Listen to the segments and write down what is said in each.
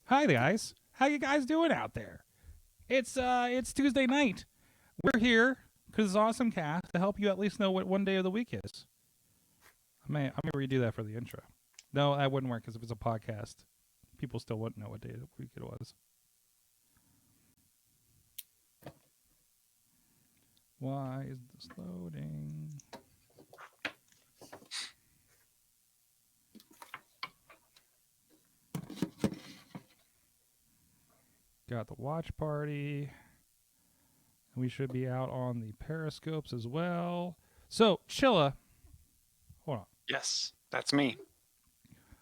Hi guys, how you guys doing out there? It's Tuesday night. We're here because it's AwesomeCast to help you at least know what one day of the week is. I'm gonna redo that for the intro. No, that wouldn't work because if it's a podcast, people still wouldn't know what day of the week it was. Why is this loading? Got the watch party. We should be out on the periscopes as well. So, Chilla. Hold on. Yes, that's me.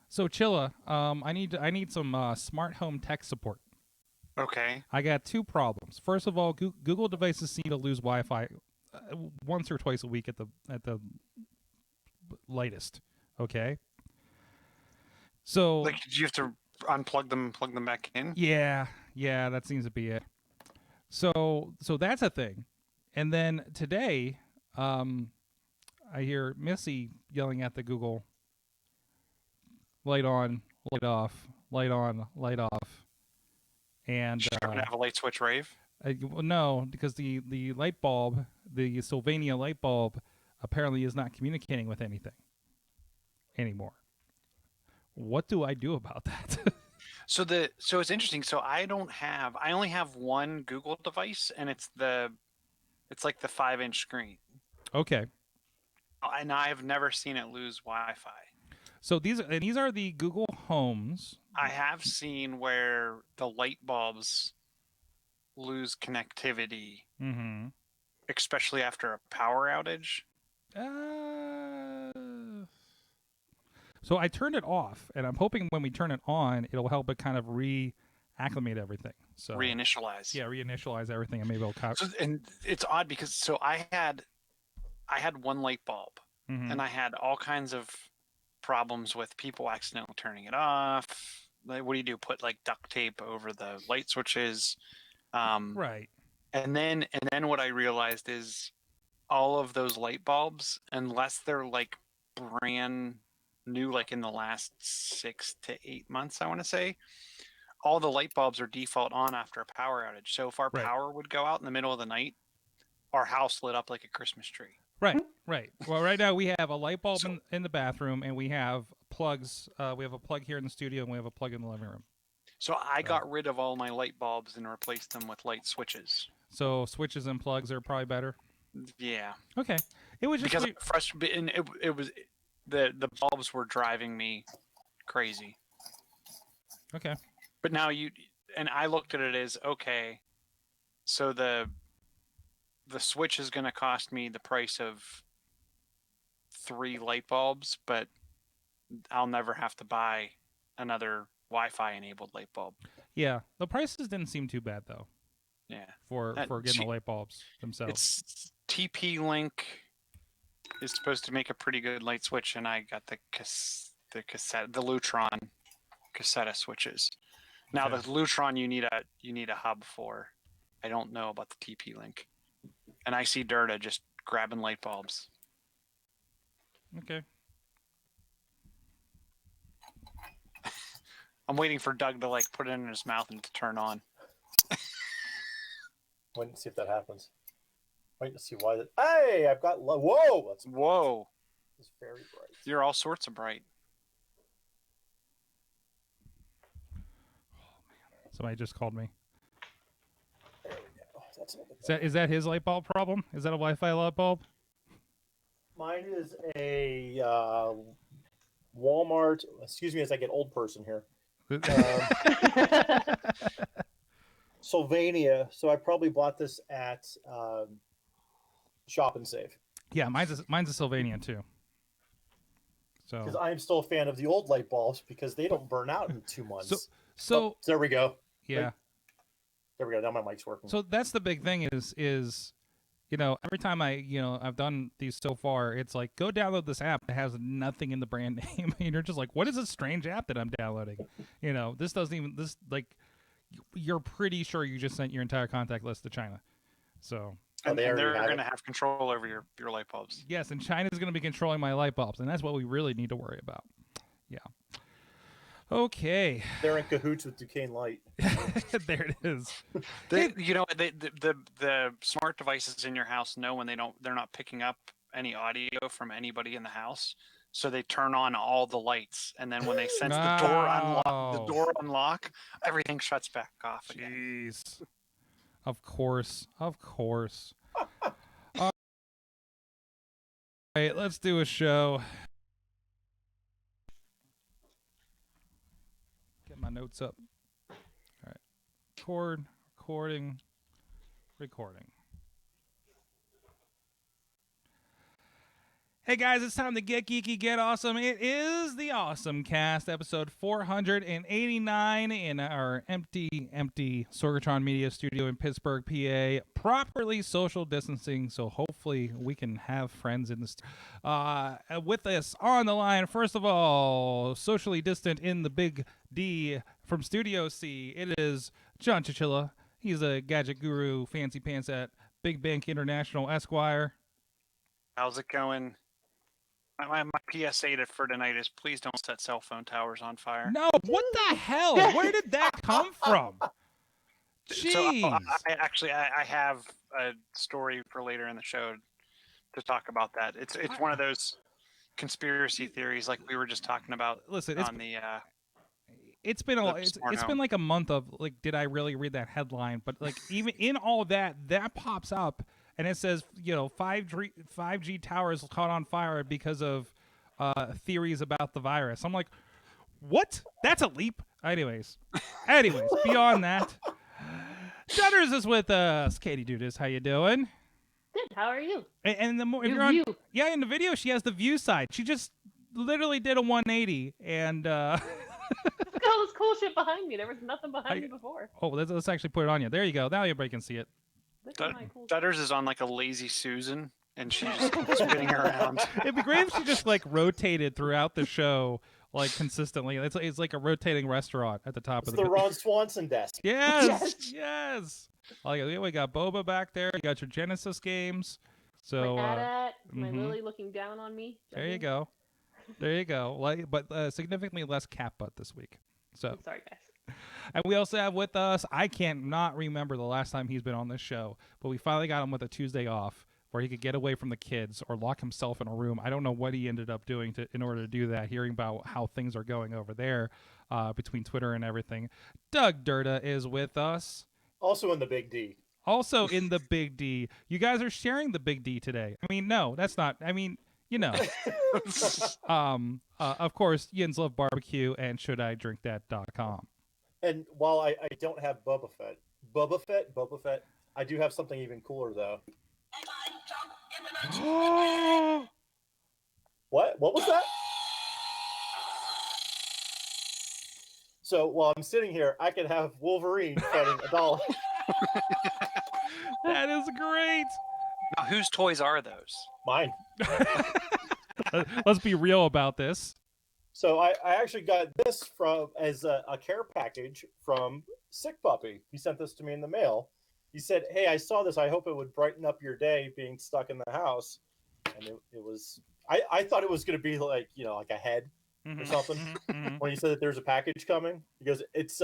So, Chilla, I need some smart home tech support. Okay. I got two problems. First of all, Google devices seem to lose Wi-Fi once or twice a week at the latest. Okay. So, Like, did you have to unplug them, plug them back in? Yeah, that seems to be it. So that's a thing. And then today, I hear Missy yelling at the Google, light on, light off, light on, light off. And she's going to have a light switch rave? No, because the light bulb, the Sylvania light bulb, apparently is not communicating with anything anymore. What do I do about that? So it's interesting. So I only have one Google device, and it's like the 5-inch screen. Okay. And I've never seen it lose Wi-Fi. So these are the Google Homes. I have seen where the light bulbs lose connectivity, Mm-hmm. especially after a power outage. So I turned it off, and I'm hoping when we turn it on, it'll help it kind of reacclimate everything. So Reinitialize. Yeah, reinitialize everything, and maybe it'll and it's odd because I had one light bulb, mm-hmm. and I had all kinds of problems with people accidentally turning it off. Like, what do you do? Put like duct tape over the light switches. Right. And then what I realized is all of those light bulbs, unless they're like brand new, like in the last 6 to 8 months, I want to say, all the light bulbs are default on after a power outage. So if our power would go out in the middle of the night, our house lit up like a Christmas tree. Right. Well, right now we have a light bulb in the bathroom, and we have plugs. We have a plug here in the studio, and we have a plug in the living room. So I got rid of all my light bulbs and replaced them with light switches. So switches and plugs are probably better. Yeah. Okay. It was just because it was the bulbs were driving me crazy. Okay. But now I looked at it as, okay, so the switch is going to cost me the price of 3 light bulbs, but I'll never have to buy another Wi-Fi enabled light bulb. Yeah, the prices didn't seem too bad though. Yeah. For getting the light bulbs themselves. It's TP-Link is supposed to make a pretty good light switch, and I got the Lutron cassette switches. Now the Lutron you need a hub for. I don't know about the TP-Link. And I see Derda just grabbing light bulbs. Okay. I'm waiting for Doug to like put it in his mouth and to turn on. Wait and see if that happens. Wait to see why that. Hey, I've got. Whoa! Whoa! It's very bright. You're all sorts of bright. Oh man! Somebody just called me. There we go. That's a little bit is that his light bulb problem? Is that a Wi-Fi light bulb? Mine is a Walmart. Excuse me, as I get old person here. Sylvania. So I probably bought this at Shop and Save. Yeah, mine's a Sylvania too. So because I'm still a fan of the old light bulbs because they don't burn out in 2 months. So there we go. Yeah. Right? There we go. Now my mic's working. So that's the big thing is every time I've done these so far, it's like, go download this app that has nothing in the brand name. And you're just like, what is this strange app that I'm downloading? This doesn't even, you're pretty sure you just sent your entire contact list to China. So. And they're going to have control over your light bulbs. Yes, and China's going to be controlling my light bulbs, and that's what we really need to worry about. Yeah. Okay. They're in cahoots with Duquesne Light. There it is. The smart devices in your house know when they're not picking up any audio from anybody in the house, so they turn on all the lights, and then when they sense the door unlock, everything shuts back off again. Jeez. Of course. All right, let's do a show. Get my notes up. All right. Recording. Hey guys, it's time to get geeky, get awesome. It is the AwesomeCast, episode 489 in our empty Sorgatron Media Studio in Pittsburgh, PA. Properly social distancing, so hopefully we can have friends in the with us on the line. First of all, socially distant in the big D from Studio C, it is John Chilla. He's a gadget guru, fancy pants at Big Bank International Esquire. How's it going? My PSA for tonight is please don't set cell phone towers on fire. No, what the hell? Where did that come from? Jeez. So I have a story for later in the show to talk about that. It's one of those conspiracy theories like we were just talking about. Listen, it's been like a month of like, did I really read that headline? But like even in all that pops up. And it says, 5G towers caught on fire because of theories about the virus. I'm like, what? That's a leap. Anyways, beyond that, Dutters is with us. Katie Dudas, how you doing? Good. How are you? And the more if New you're on, view. yeah, in the video she has the view side. She just literally did a 180, and Look at all this cool shit behind me. There was nothing behind me before. oh, let's actually put it on you. There you go. Now everybody can see it. Look at my cool Dutters is on like a lazy Susan, and she's spinning around. It'd be great if she just like rotated throughout the show, like consistently. It's like a rotating restaurant at the top It's of the Ron Swanson desk. Yes, yes. Like, we got Boba back there. You got your Genesis games. So my AT-AT, my mhm. Lily looking down on me. there you go. There you go. Like, but significantly less cat butt this week. So, I'm sorry, guys. and we also have with us. I can't not remember the last time he's been on this show, but we finally got him with a Tuesday off where he could get away from the kids or lock himself in a room. I don't know what he ended up doing in order to do that. Hearing about how things are going over there between Twitter and everything. Doug Durda is with us. Also in the Big D. Also in the Big D. You guys are sharing the Big D today. I mean, no, that's not. I mean, you know. Of course, Yins Love Barbecue and ShouldIDrinkThat.com. And while I don't have Boba Fett, I do have something even cooler though. What? What was that? So while I'm sitting here, I can have Wolverine fighting a doll. That is great. Now, whose toys are those? Mine. Let's be real about this. So I actually got this from as a care package from Sick Puppy. He sent this to me in the mail. He said, "Hey, I saw this. I hope it would brighten up your day being stuck in the house." And it was. I thought it was going to be like like a head or something. When he said that there's a package coming, because it's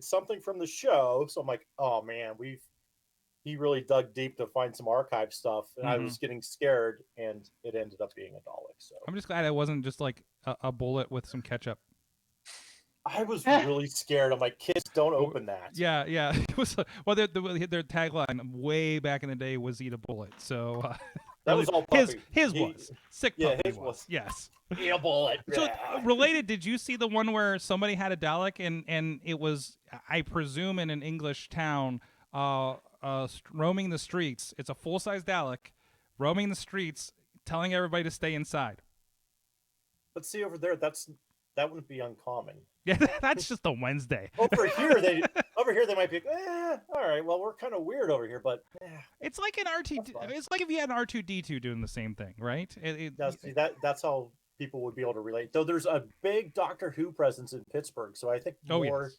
something from the show. So I'm like, oh man, he really dug deep to find some archive stuff, and I was getting scared, and it ended up being a Dalek. So I'm just glad it wasn't just like a bullet with some ketchup. I was really scared. I'm like, kids, don't open that. Yeah. It was well, their tagline way back in the day was "Eat a bullet." So That was all Puppy. his was Sick Yeah, Puppy his was. yes. Eat a bullet. So related, did you see the one where somebody had a Dalek and it was, I presume, in an English town, roaming the streets? It's a full-size Dalek roaming the streets, telling everybody to stay inside. But see over there, that wouldn't be uncommon. Yeah, that's just a Wednesday. Over here they might be, all right. Well, we're kind of weird over here, but It's like an That's fine. It's like if you had an R2D2 doing the same thing, right? see, that's how people would be able to relate. Though there's a big Doctor Who presence in Pittsburgh, so I think more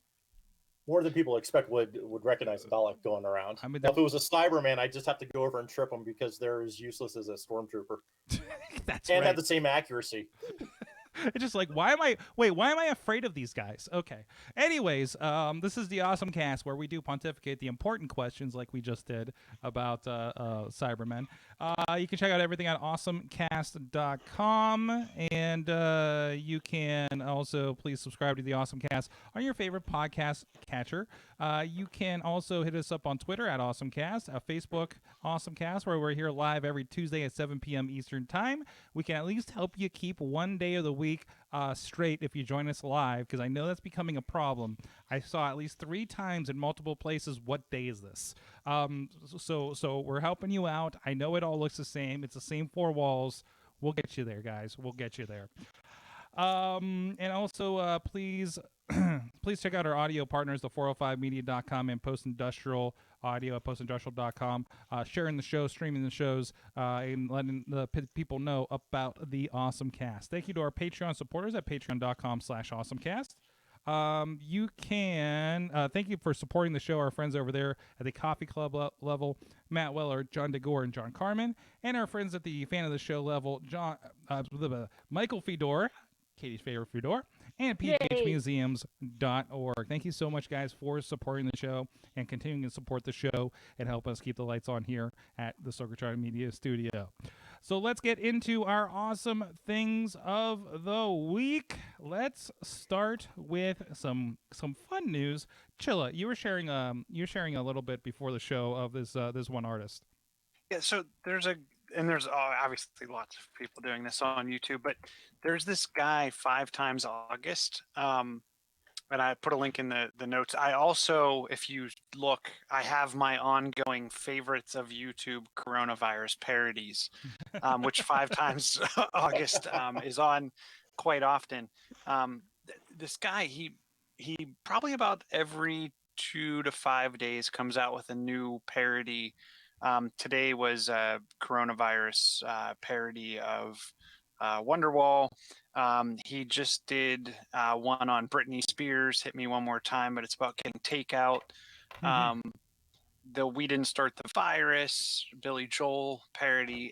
than people expect would recognize the Dalek going around. I mean, Now, if it was a Cyberman, I'd just have to go over and trip him because they're as useless as a stormtrooper that's and right. have the same accuracy. It's just like, why am I afraid of these guys? Okay. Anyways, this is the AwesomeCast where we do pontificate the important questions like we just did about Cybermen. You can check out everything at AwesomeCast.com, and you can also please subscribe to the AwesomeCast on your favorite podcast catcher. You can also hit us up on Twitter at AwesomeCast, Facebook AwesomeCast, where we're here live every Tuesday at 7 p.m. Eastern Time. We can at least help you keep one day of the week straight if you join us live, because I know that's becoming a problem. I saw at least 3 times in multiple places, what day is this? So we're helping you out. I know it all looks the same. It's the same 4 walls. We'll get you there, guys. We'll get you there. And also, please check out our audio partners, the 405media.com and Post Industrial Audio at postindustrial.com. Sharing the show, streaming the shows, and letting the people know about the AwesomeCast. Thank you to our Patreon supporters at patreon.com/awesomecast. You can thank you for supporting the show, our friends over there at the coffee club level, Matt Weller, John DeGore, and John Carmen, and our friends at the fan of the show level, Michael Fedor, Katie's favorite Fedor, and phmuseums.org. Thank you so much, guys, for supporting the show and continuing to support the show and help us keep the lights on here at the Sorg Media Studio. So let's get into our awesome things of the week. Let's start with some fun news. Chilla, you were sharing a little bit before the show of this one artist. Yeah, so there's a and there's obviously lots of people doing this on YouTube, but there's this guy 5 times August. And I put a link in the notes. I also, if you look, I have my ongoing favorites of YouTube coronavirus parodies, which 5 times August is on quite often. This guy, he probably about every 2 to 5 days comes out with a new parody. Today was a coronavirus parody of Wonderwall. He just did one on Britney Spears, Hit Me One More Time, but it's about getting takeout. The We Didn't Start the Virus, Billy Joel parody.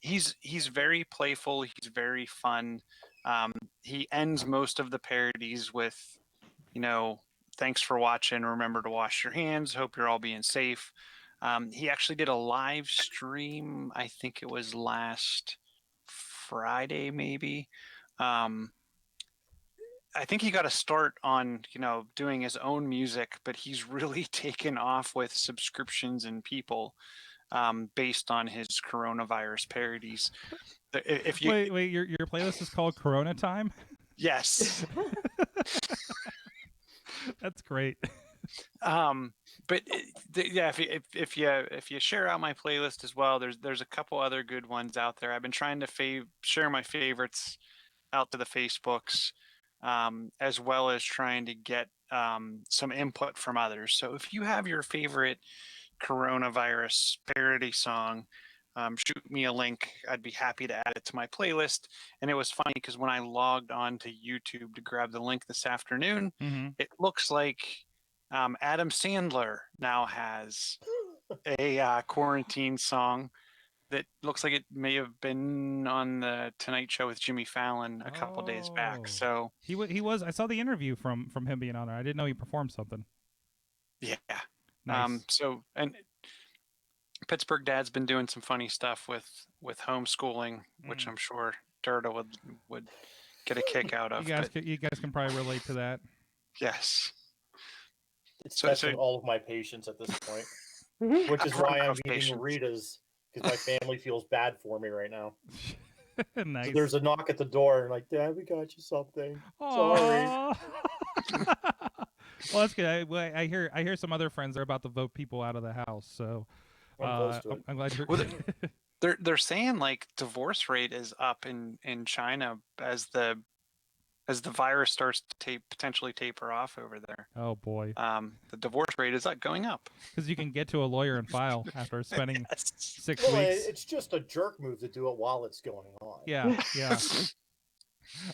He's very playful. He's very fun. He ends most of the parodies with, thanks for watching. Remember to wash your hands. Hope you're all being safe. He actually did a live stream. I think it was last Friday, maybe. I think he got a start on, doing his own music, but he's really taken off with subscriptions and people based on his coronavirus parodies. If you wait, your playlist is called Corona Time? Yes. That's great. But yeah, if you share out my playlist as well, there's a couple other good ones out there. I've been trying to share my favorites out to the Facebooks, as well as trying to get some input from others. So if you have your favorite coronavirus parody song, shoot me a link. I'd be happy to add it to my playlist. And it was funny because when I logged on to YouTube to grab the link this afternoon, it looks like Adam Sandler now has a quarantine song that looks like it may have been on the Tonight Show with Jimmy Fallon a couple days back. So he was. I saw the interview from him being on there. I didn't know he performed something. Yeah. Nice. And Pittsburgh Dad's been doing some funny stuff with homeschooling, which I'm sure Derda would get a kick out of. You guys can probably relate to that. Yes. It's testing all of my patience at this point, which is why I'm eating Rita's, because my family feels bad for me right now. Nice. So there's a knock at the door, and like, Dad, we got you something. Aww. Sorry. Well, that's good. I hear some other friends are about to vote people out of the house. So I'm glad you're. Well, they're saying like divorce rate is up in China as the virus starts to potentially taper off over there. Oh boy. The divorce rate is going up because you can get to a lawyer and file after spending 6 weeks. It's just a jerk move to do it while it's going on. Yeah.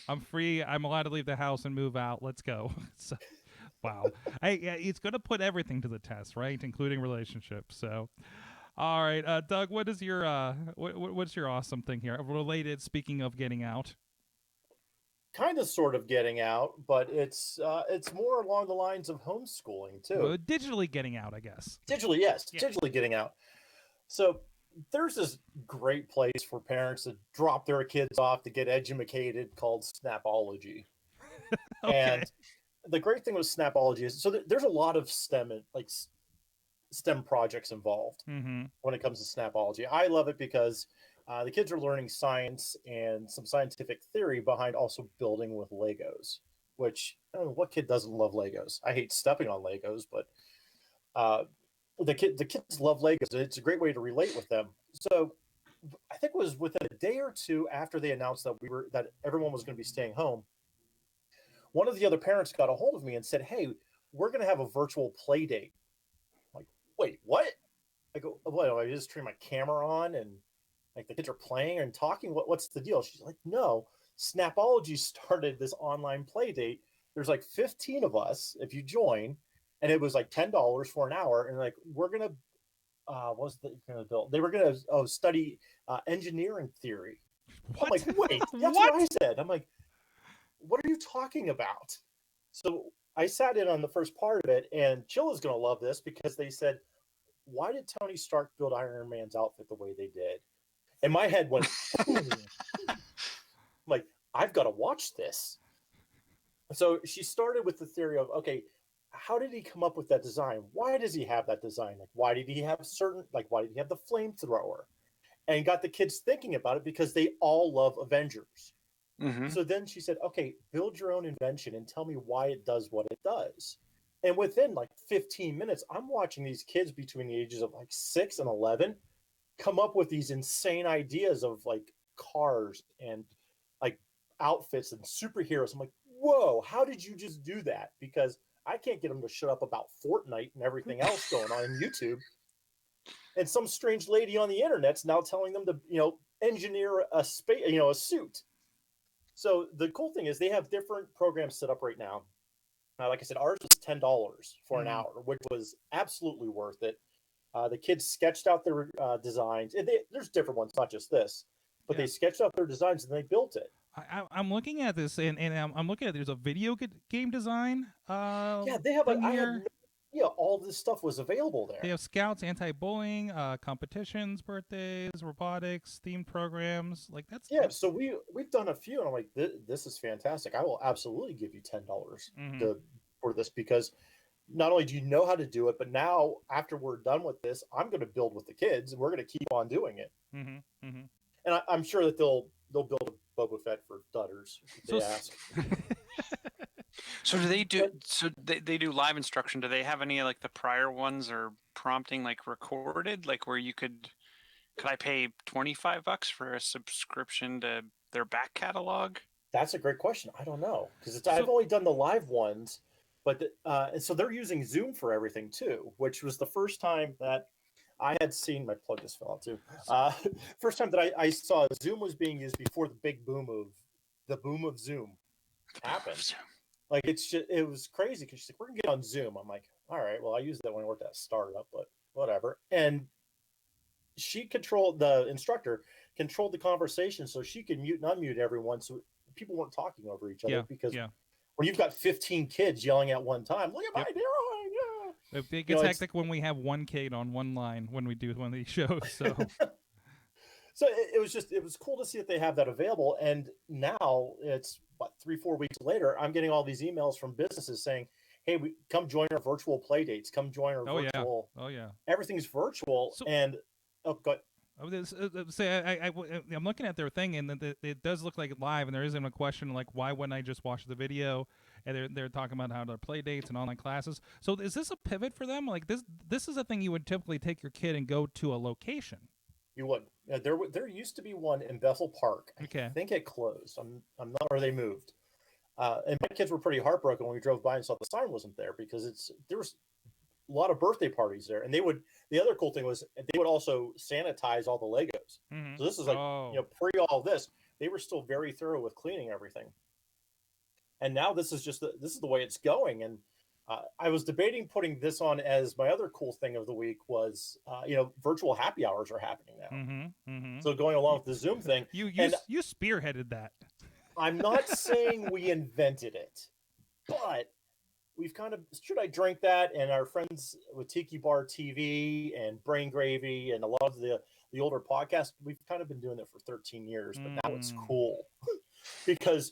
I'm free. I'm allowed to leave the house and move out. Let's go. So, wow. It's going to put everything to the test, right? Including relationships. So, all right, Doug, what is your what's your awesome thing here? Related, speaking of getting out. Kind of, sort of getting out, but it's more along the lines of homeschooling too. Well, digitally getting out, I guess. Digitally, yes, yeah. Digitally getting out. So there's this great place for parents to drop their kids off to get educated called Snapology. Okay. And the great thing with Snapology is there's a lot of STEM projects involved when it comes to Snapology. I love it because the kids are learning science and some scientific theory behind also building with Legos, which, I don't know, what kid doesn't love Legos? I hate stepping on Legos, but the kids love Legos. It's a great way to relate with them. So I think it was within a day or two after they announced that everyone was going to be staying home, one of the other parents got a hold of me and said, "Hey, we're going to have a virtual play date." I'm like, wait, what? I go, what? I just turn my camera on and like the kids are playing and talking. What's the deal? She's like, no, Snapology started this online play date. There's like 15 of us if you join, and it was like $10 for an hour. And like, we're gonna, what's the gonna build? They were gonna study engineering theory. What? I'm like, wait, that's what I said. I'm like, what are you talking about? So I sat in on the first part of it, and Chilla's gonna love this because they said, why did Tony Stark build Iron Man's outfit the way they did? And my head went, I'm like, I've got to watch this. So she started with the theory of, okay, how did he come up with that design? Why does he have that design? Like, why did he have the flamethrower? and got the kids thinking about it because they all love Avengers. Mm-hmm. So then she said, okay, build your own invention and tell me why it does what it does. And within like 15 minutes, I'm watching these kids between the ages of like 6 and 11 come up with these insane ideas of like cars and like outfits and superheroes. I'm like, whoa, how did you just do that? Because I can't get them to shut up about Fortnite and everything else going on YouTube. And some strange lady on the internet's now telling them to, engineer a space, a suit. So the cool thing is they have different programs set up right now. Like I said, ours was $10 for an hour, which was absolutely worth it. The kids sketched out their designs. And there's different ones, not just this, but they sketched out their designs and they built it. I'm looking at this, and I'm looking at there's a video game design. Yeah, they have. I had no idea all this stuff was available there. They have scouts, anti-bullying, competitions, birthdays, robotics, themed programs. Like that's So we've done a few, and I'm like, this is fantastic. I will absolutely give you $10 for this because not only do you know how to do it, but now after we're done with this, I'm going to build with the kids, and we're going to keep on doing it. And I'm sure that they'll build a Boba Fett for Dudders if they ask. So do they do? So they do live instruction. Do they have any like the prior ones or prompting like recorded, like where you could I pay $25 for a subscription to their back catalog? That's a great question. I don't know because I've only done the live ones, but and so they're using Zoom for everything too, which was the first time that I had seen. My plug just fell out too. First time that I saw Zoom was being used before the big boom of Zoom happened. Like it was crazy because she's like, we're gonna get on Zoom. I'm like, all right, well, I used that when I worked at a startup, but whatever. And the instructor controlled the conversation so she could mute and unmute everyone so people weren't talking over each other because when you've got 15 kids yelling at one time, look at my dear. It gets hectic when we have one kid on one line when we do one of these shows. So So it was cool to see that they have that available. And now it's 3-4 weeks later, I'm getting all these emails from businesses saying, hey, come join our virtual play dates. Come join our virtual. Oh, yeah. Everything's virtual. So, and, go ahead. I'm looking at their thing, and it does look like live, and there isn't a question like, why wouldn't I just watch the video? And they're talking about how their play dates and online classes. So is this a pivot for them? Like this is a thing you would typically take your kid and go to a location. You would. There used to be one in Bethel Park. Okay. I think it closed. I'm not, or they moved. And my kids were pretty heartbroken when we drove by and saw the sign wasn't there because there was a lot of birthday parties there. And the other cool thing was they would also sanitize all the Legos. So this is like, pre all this, they were still very thorough with cleaning everything. And now this is the way it's going. And I was debating putting this on as my other cool thing of the week was, virtual happy hours are happening now. So going along with the Zoom thing. You spearheaded that. I'm not saying we invented it, but we've kind of, Should I Drink That? And our friends with Tiki Bar TV and Brain Gravy and a lot of the older podcasts, we've kind of been doing it for 13 years, but now it's cool because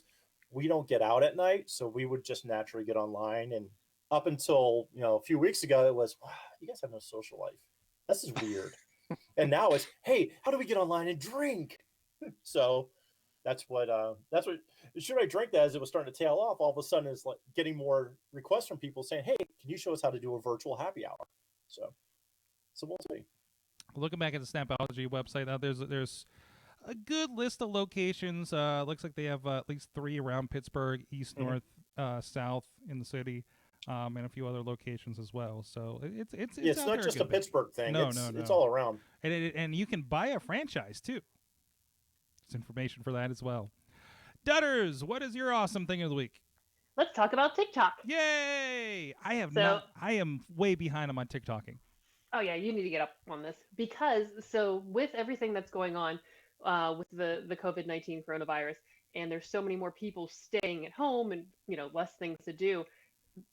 we don't get out at night. So we would just naturally get online, and up until, a few weeks ago, it was, wow, you guys have no social life. This is weird. And now it's, hey, how do we get online and drink? So that's what Should I Drink That? As it was starting to tail off, all of a sudden it's like getting more requests from people saying, hey, can you show us how to do a virtual happy hour? So we'll see. Looking back at the Snapology website, there's a good list of locations. Looks like they have at least 3 around Pittsburgh, east, north, south in the city, and a few other locations as well. So it's not just a Pittsburgh thing. No. It's all around. And you can buy a franchise too. There's information for that as well. Dudders, what is your awesome thing of the week? Let's talk about TikTok. Yay! I am way behind on my TikToking. Oh yeah, you need to get up on this because with everything that's going on with the COVID-19 coronavirus, and there's so many more people staying at home and less things to do.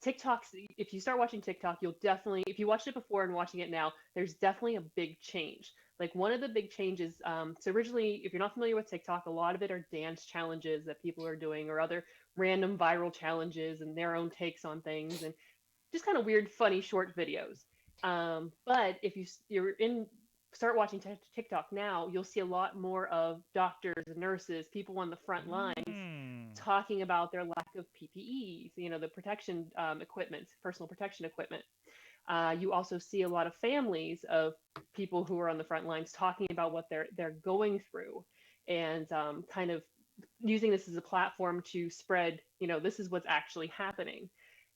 If you start watching TikTok, you'll definitely, if you watched it before and watching it now, there's definitely a big change. Like one of the big changes, so originally, if you're not familiar with TikTok, a lot of it are dance challenges that people are doing or other random viral challenges and their own takes on things and just kind of weird, funny, short videos. But if you're in start watching TikTok now, you'll see a lot more of doctors, nurses, people on the front lines talking about their lack of PPEs, the protection equipment, personal protection equipment. You also see a lot of families of people who are on the front lines talking about what they're going through, and kind of using this as a platform to spread, this is what's actually happening.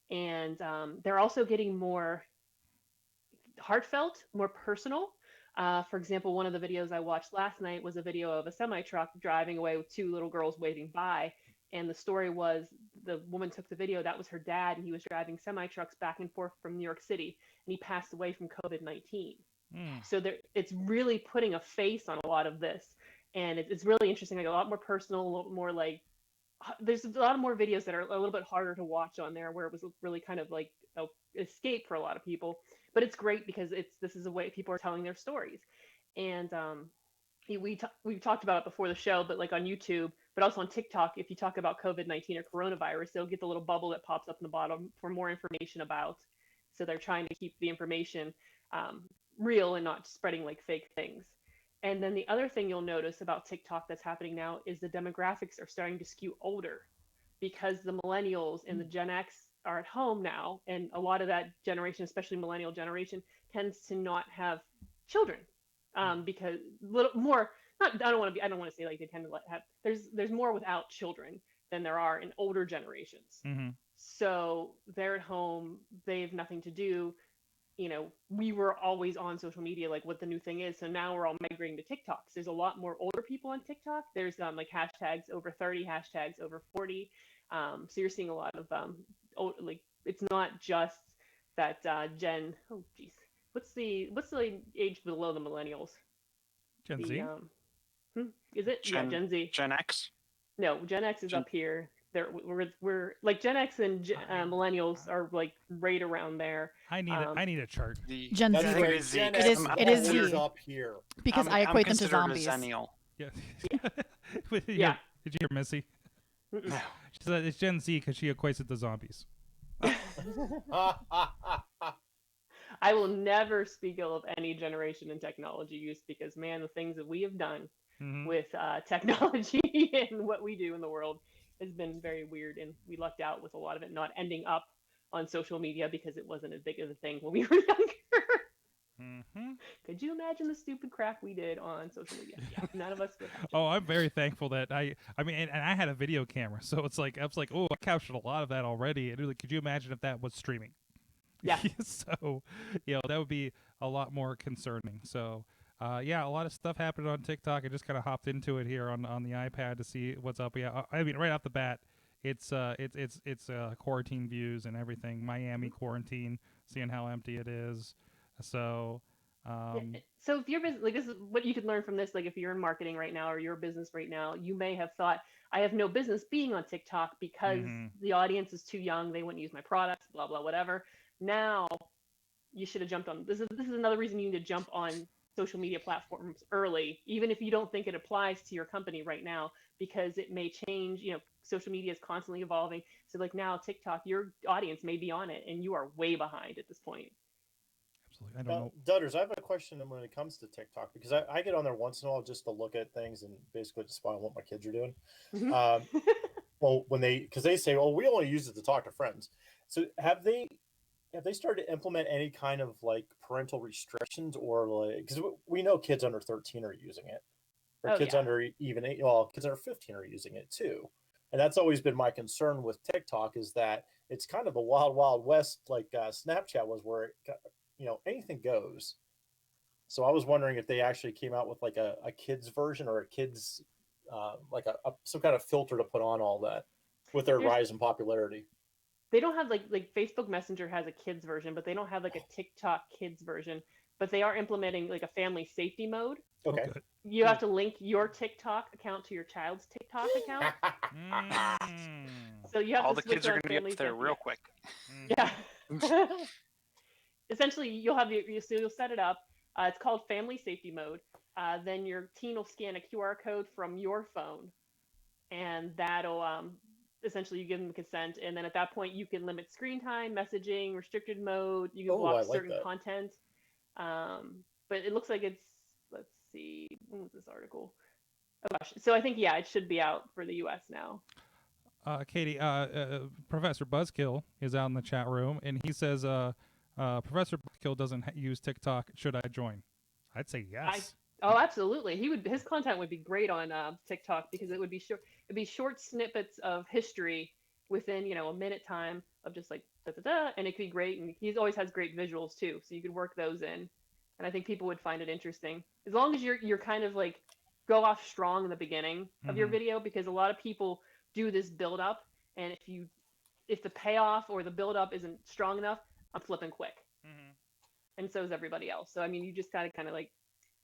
And they're also getting more heartfelt, more personal. For example, one of the videos I watched last night was a video of a semi-truck driving away with two little girls waving by. And the story was the woman took the video. That was her dad, and he was driving semi-trucks back and forth from New York City, and he passed away from COVID-19. So it's really putting a face on a lot of this. And it's really interesting, like a lot more personal, a little more like, there's a lot more videos that are a little bit harder to watch on there, where it was really kind of like an escape for a lot of people. But it's great because this is a way people are telling their stories. And we've talked about it before the show, but like on YouTube, but also on TikTok, if you talk about COVID-19 or coronavirus, they'll get the little bubble that pops up in the bottom for more information about. So they're trying to keep the information real and not spreading like fake things. And then the other thing you'll notice about TikTok that's happening now is the demographics are starting to skew older, because the millennials and the Gen X are at home now, and a lot of that generation, especially millennial generation, tends to not have children, because a little more. I don't want to say like they tend to have. There's more without children than there are in older generations. So they're at home. They have nothing to do. We were always on social media, like what the new thing is. So now we're all migrating to TikTok. So there's a lot more older people on TikTok. There's like hashtags over 30, hashtags over 40. So you're seeing a lot of like, it's not just that Gen. Oh, geez, what's the age below the millennials? Gen Z. Is it? Yeah, Gen Z. Gen X. No, Gen X is up here. We're like Gen X and millennials are like right around there. I need a chart. Gen Z. It is Z up here because I equate them to zombies. Yeah. Yeah. Did you hear Missy? She said it's Gen Z because she equates it to zombies. I will never speak ill of any generation in technology use, because man, the things that we have done with technology and what we do in the world has been very weird, and we lucked out with a lot of it not ending up on social media because it wasn't as big of a thing when we were younger. Could you imagine the stupid crap we did on social media? Yeah, none of us would have. Oh, I'm very thankful that I mean, and I had a video camera, so it's like I was like, oh, I captured a lot of that already. And like, could you imagine if that was streaming? Yeah. So, that would be a lot more concerning. So, yeah, a lot of stuff happened on TikTok. I just kind of hopped into it here on the iPad to see what's up. Yeah, I mean, right off the bat, it's quarantine views and everything. Miami quarantine, seeing how empty it is. So, so if your business, like, this is what you could learn from this. Like, if you're in marketing right now or your business right now, you may have thought, I have no business being on TikTok because the audience is too young. They wouldn't use my products, blah, blah, whatever. Now you should have jumped on. This is another reason you need to jump on social media platforms early, even if you don't think it applies to your company right now, because it may change. Social media is constantly evolving. So like now TikTok, your audience may be on it and you are way behind at this point. Absolutely. I don't know. Dudders, I have a question when it comes to TikTok, because I get on there once in a while just to look at things and basically just spy on what my kids are doing. Well, because they say, well, we only use it to talk to friends. So have they started to implement any kind of like parental restrictions, or like, because we know kids under 13 are using it, or kids under even 8, well, kids under 15 are using it too. And that's always been my concern with TikTok, is that it's kind of a wild, wild west, like Snapchat was, where anything goes. So I was wondering if they actually came out with like a kids version, or a kids like some kind of filter to put on all that with their rise in popularity. They don't have like Facebook Messenger has a kids version, but they don't have like a TikTok kids version. But they are implementing like a family safety mode. Okay. You have to link your TikTok account to your child's TikTok account. So you have all to the kids are going to be up there real quick. Yeah. Essentially, you'll set it up. It's called family safety mode. Then your teen will scan a QR code from your phone, and that'll essentially you give them consent, and then at that point you can limit screen time, messaging, restricted mode. You can block certain content. But it looks like see. When was this article? Oh gosh. So I think it should be out for the U.S. now. Katie, Professor Buzzkill is out in the chat room, and he says, Professor Buzzkill doesn't use TikTok. Should I join? I'd say yes. Oh, absolutely. His content would be great on TikTok because it would be short. It'd be short snippets of history within a minute time of just like da da da, and it could be great. And he always has great visuals too, so you could work those in. And I think people would find it interesting as long as you're kind of like go off strong in the beginning of your video, because a lot of people do this build up, and if the payoff or the build up isn't strong enough, I'm flipping quick. And so is everybody else. So I mean, you just gotta kind of like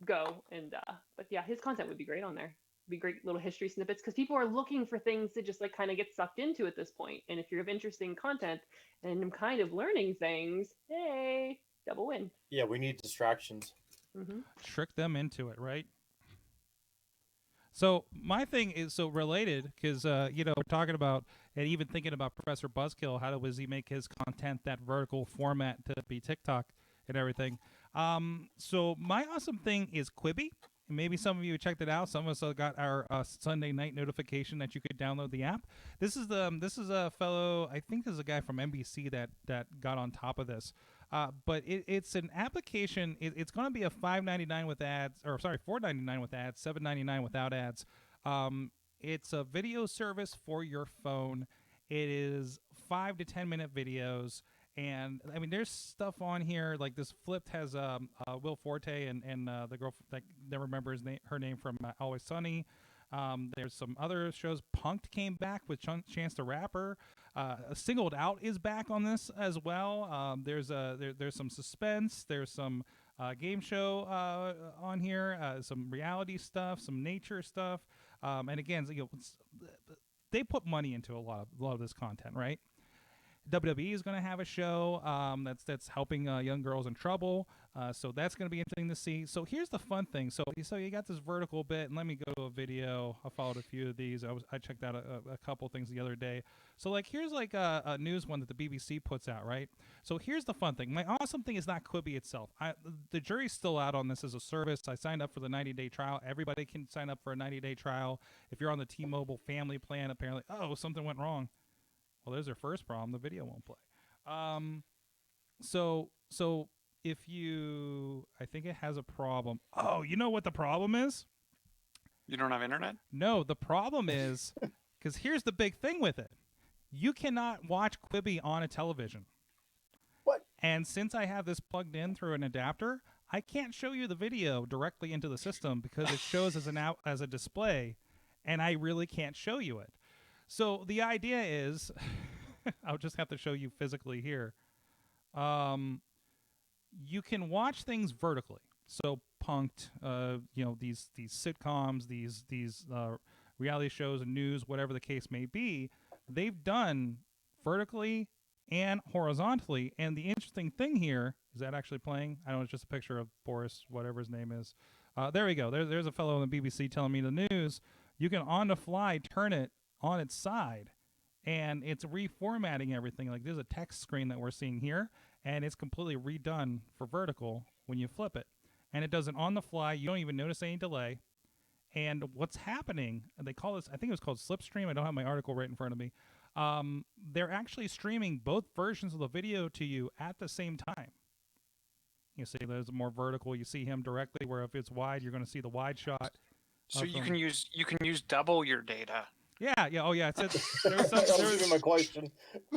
go and but yeah, his content would be great on there. It'd be great little history snippets because people are looking for things to just like kind of get sucked into at this point. And if you have interesting content and I'm kind of learning things, hey, double win. Yeah, we need distractions. Trick them into it, right? So my thing is so related because we're talking about and even thinking about Professor Buzzkill. How does he make his content that vertical format to be TikTok and everything? So my awesome thing is Quibi. Maybe some of you checked it out. Some of us got our Sunday night notification that you could download the app. This is a fellow. I think this is a guy from NBC that got on top of this. But it's an application. It's going to be a $5.99 with ads, or sorry, $4.99 with ads, $7.99 without ads. It's a video service for your phone. It is 5 to 10 minute videos. And I mean, there's stuff on here like this. Flipped has Will Forte and the girl that never remember her name from Always Sunny. There's some other shows. Punked came back with Chance the Rapper. Singled Out is back on this as well. There's some suspense. There's some game show on here. Some reality stuff. Some nature stuff. And again, they put money into a lot of this content, right? WWE is going to have a show that's helping young girls in trouble. So that's going to be interesting to see. So here's the fun thing. So you got this vertical bit, and let me go to a video. I followed a few of these. I checked out a couple things the other day. So like here's like a news one that the BBC puts out, right? So here's the fun thing. My awesome thing is not Quibi itself. The jury's still out on this as a service. I signed up for the 90-day trial. Everybody can sign up for a 90-day trial. If you're on the T-Mobile family plan, apparently, something went wrong. Well, there's their first problem. The video won't play. So if I think it has a problem. Oh, you know what the problem is? You don't have internet? No, the problem is, because here's the big thing with it. You cannot watch Quibi on a television. What? And since I have this plugged in through an adapter, I can't show you the video directly into the system because it shows as a display, and I really can't show you it. So the idea is, I'll just have to show you physically here. You can watch things vertically. So Punked, these sitcoms, these reality shows and news, whatever the case may be, they've done vertically and horizontally. And the interesting thing here, is that actually playing? I don't know, it's just a picture of Boris, whatever his name is. There we go. There's a fellow on the BBC telling me the news. You can on the fly turn it on its side, and it's reformatting everything. Like there's a text screen that we're seeing here, and it's completely redone for vertical when you flip it, and it does it on the fly. You don't even notice any delay. And what's happening, they call this, I think it was called Slipstream. I don't have my article right in front of me. They're actually streaming both versions of the video to you at the same time. You see there's a more vertical, you see him directly, where if it's wide, you're going to see the wide shot. So you can use double your data. Yeah. Oh, yeah. That was even my question.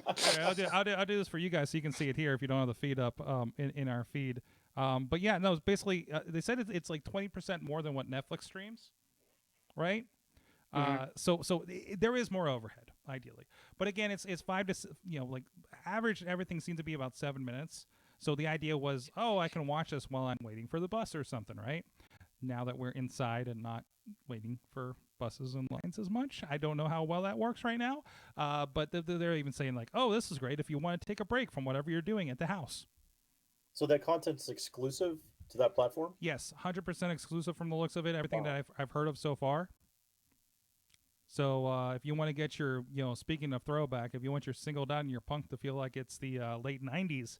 I'll do this for you guys so you can see it here if you don't have the feed up in our feed. But yeah, no, it's basically they said it's like 20% more than what Netflix streams, right? So there is more overhead, ideally. But again, it's 5 to like average. Everything seems to be about 7 minutes. So the idea was, I can watch this while I'm waiting for the bus or something, right? Now that we're inside and not waiting for buses and lines as much. I don't know how well that works right now. But they're even saying like, this is great if you want to take a break from whatever you're doing at the house. So that content's exclusive to that platform? Yes, 100% exclusive from the looks of it. Everything that I've heard of so far. So if you want to get your, speaking of throwback, if you want your Singled Out and your Punk to feel like it's the late 90s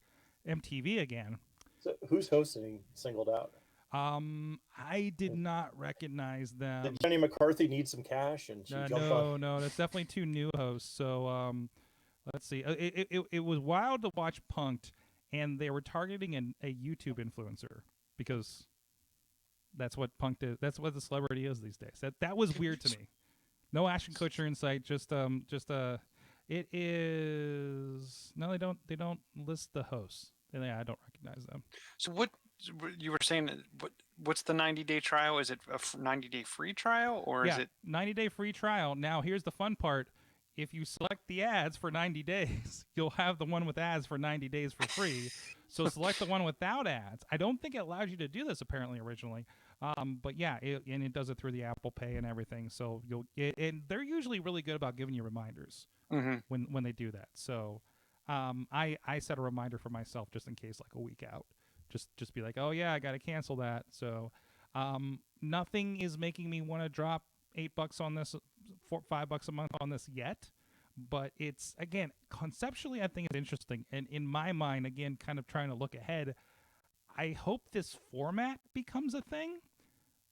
MTV again. So who's hosting Singled Out? I did not recognize them. Did Jenny McCarthy need some cash and she jumped on? No, that's definitely two new hosts. So let's see. It was wild to watch Punked, and they were targeting a YouTube influencer because that's what Punked is. That's what the celebrity is these days. That was weird to me. No Ashton Kutcher in sight. It is no. They don't list the hosts. I don't recognize them. So what you were saying? What's the 90-day trial? Is it a 90-day free trial, or is it 90-day free trial? Now here's the fun part: if you select the ads for 90 days, you'll have the one with ads for 90 days for free. So select the one without ads. I don't think it allows you to do this apparently originally, but yeah, it does it through the Apple Pay and everything. So and they're usually really good about giving you reminders when they do that. So I set a reminder for myself just in case, like a week out. Just be like, oh yeah, I got to cancel that. So nothing is making me want to drop $8 on this, $5 a month on this yet. But it's, again, conceptually, I think it's interesting. And in my mind, again, kind of trying to look ahead, I hope this format becomes a thing.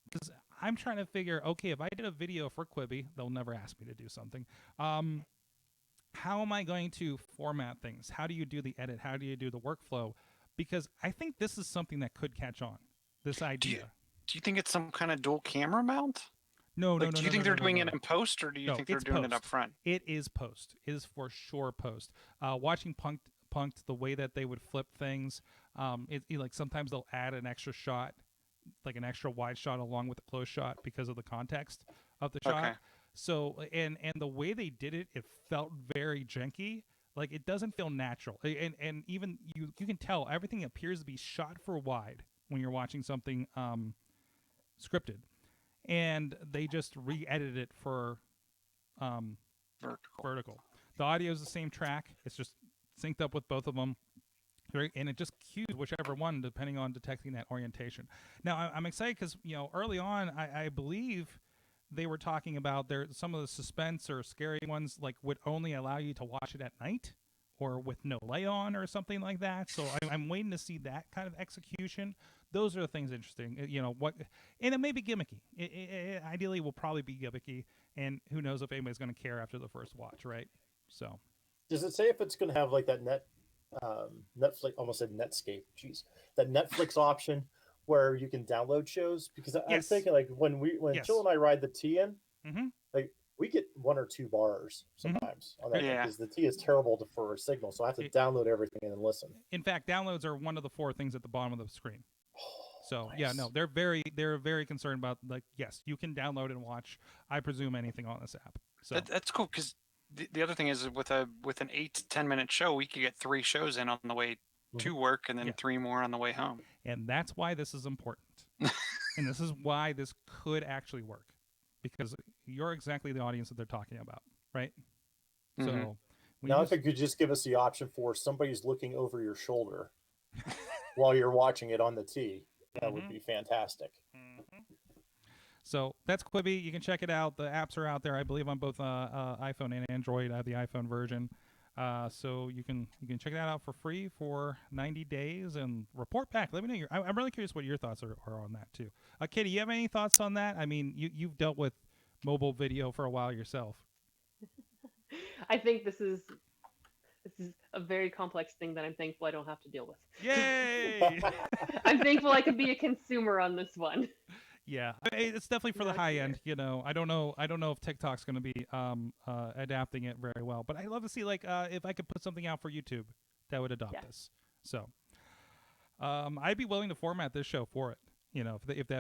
Because I'm trying to figure, okay, if I did a video for Quibi, they'll never ask me to do something. How am I going to format things? How do you do the edit? How do you do the workflow? Because I think this is something that could catch on, this idea. Do you think it's some kind of dual camera mount? No. Do you think they're doing it in post, or do you think they're doing it up front? It is post. It is for sure post. Watching Punked, the way that they would flip things, like sometimes they'll add an extra shot, like an extra wide shot along with the close shot because of the context of the shot. Okay. So and the way they did it, it felt very janky. Like, it doesn't feel natural. And even you can tell everything appears to be shot for wide when you're watching something scripted. And they just re-edited it for vertical. The audio is the same track. It's just synced up with both of them. And it just cues whichever one depending on detecting that orientation. Now, I'm excited because, early on, I believe they were talking about some of the suspense or scary ones would only allow you to watch it at night or with no light on or something like that. So I'm waiting to see that kind of execution. Those are the things interesting. And it may be gimmicky. It ideally will probably be gimmicky, and who knows if anybody's going to care after the first watch, right? So, does it say if it's going to have like that Netflix, almost said Netscape, that Netflix option where you can download shows? Because I'm thinking when Chilla and I ride the T in, we get 1 or 2 bars sometimes on that because the T is terrible for a signal, so I have to download everything and then listen. In fact, downloads are one of the 4 things at the bottom of the screen. So nice. they're very concerned about yes, you can download and watch, I presume, anything on this app. So that's cool because the other thing is with an 8 to 10 minute show, we could get 3 shows in on the way to work and then 3 more on the way home. And that's why this is important. And this is why this could actually work, because you're exactly the audience that they're talking about, right? So now if it could just give us the option for somebody's looking over your shoulder while you're watching it on the T, that would be fantastic. So that's Quibi. You can check it out. The apps are out there, I believe, on both iPhone and Android. I have the iPhone version. So you can check that out for free for 90 days and report back. Let me know. I'm really curious what your thoughts are on that too. Katie, you have any thoughts on that? I mean, you've dealt with mobile video for a while yourself. I think this is a very complex thing that I'm thankful I don't have to deal with. Yay! I'm thankful I can be a consumer on this one. Yeah, it's definitely for the high end. I don't know if TikTok's going to be adapting it very well, but I'd love to see if I could put something out for YouTube that would adopt this. So I'd be willing to format this show for it. If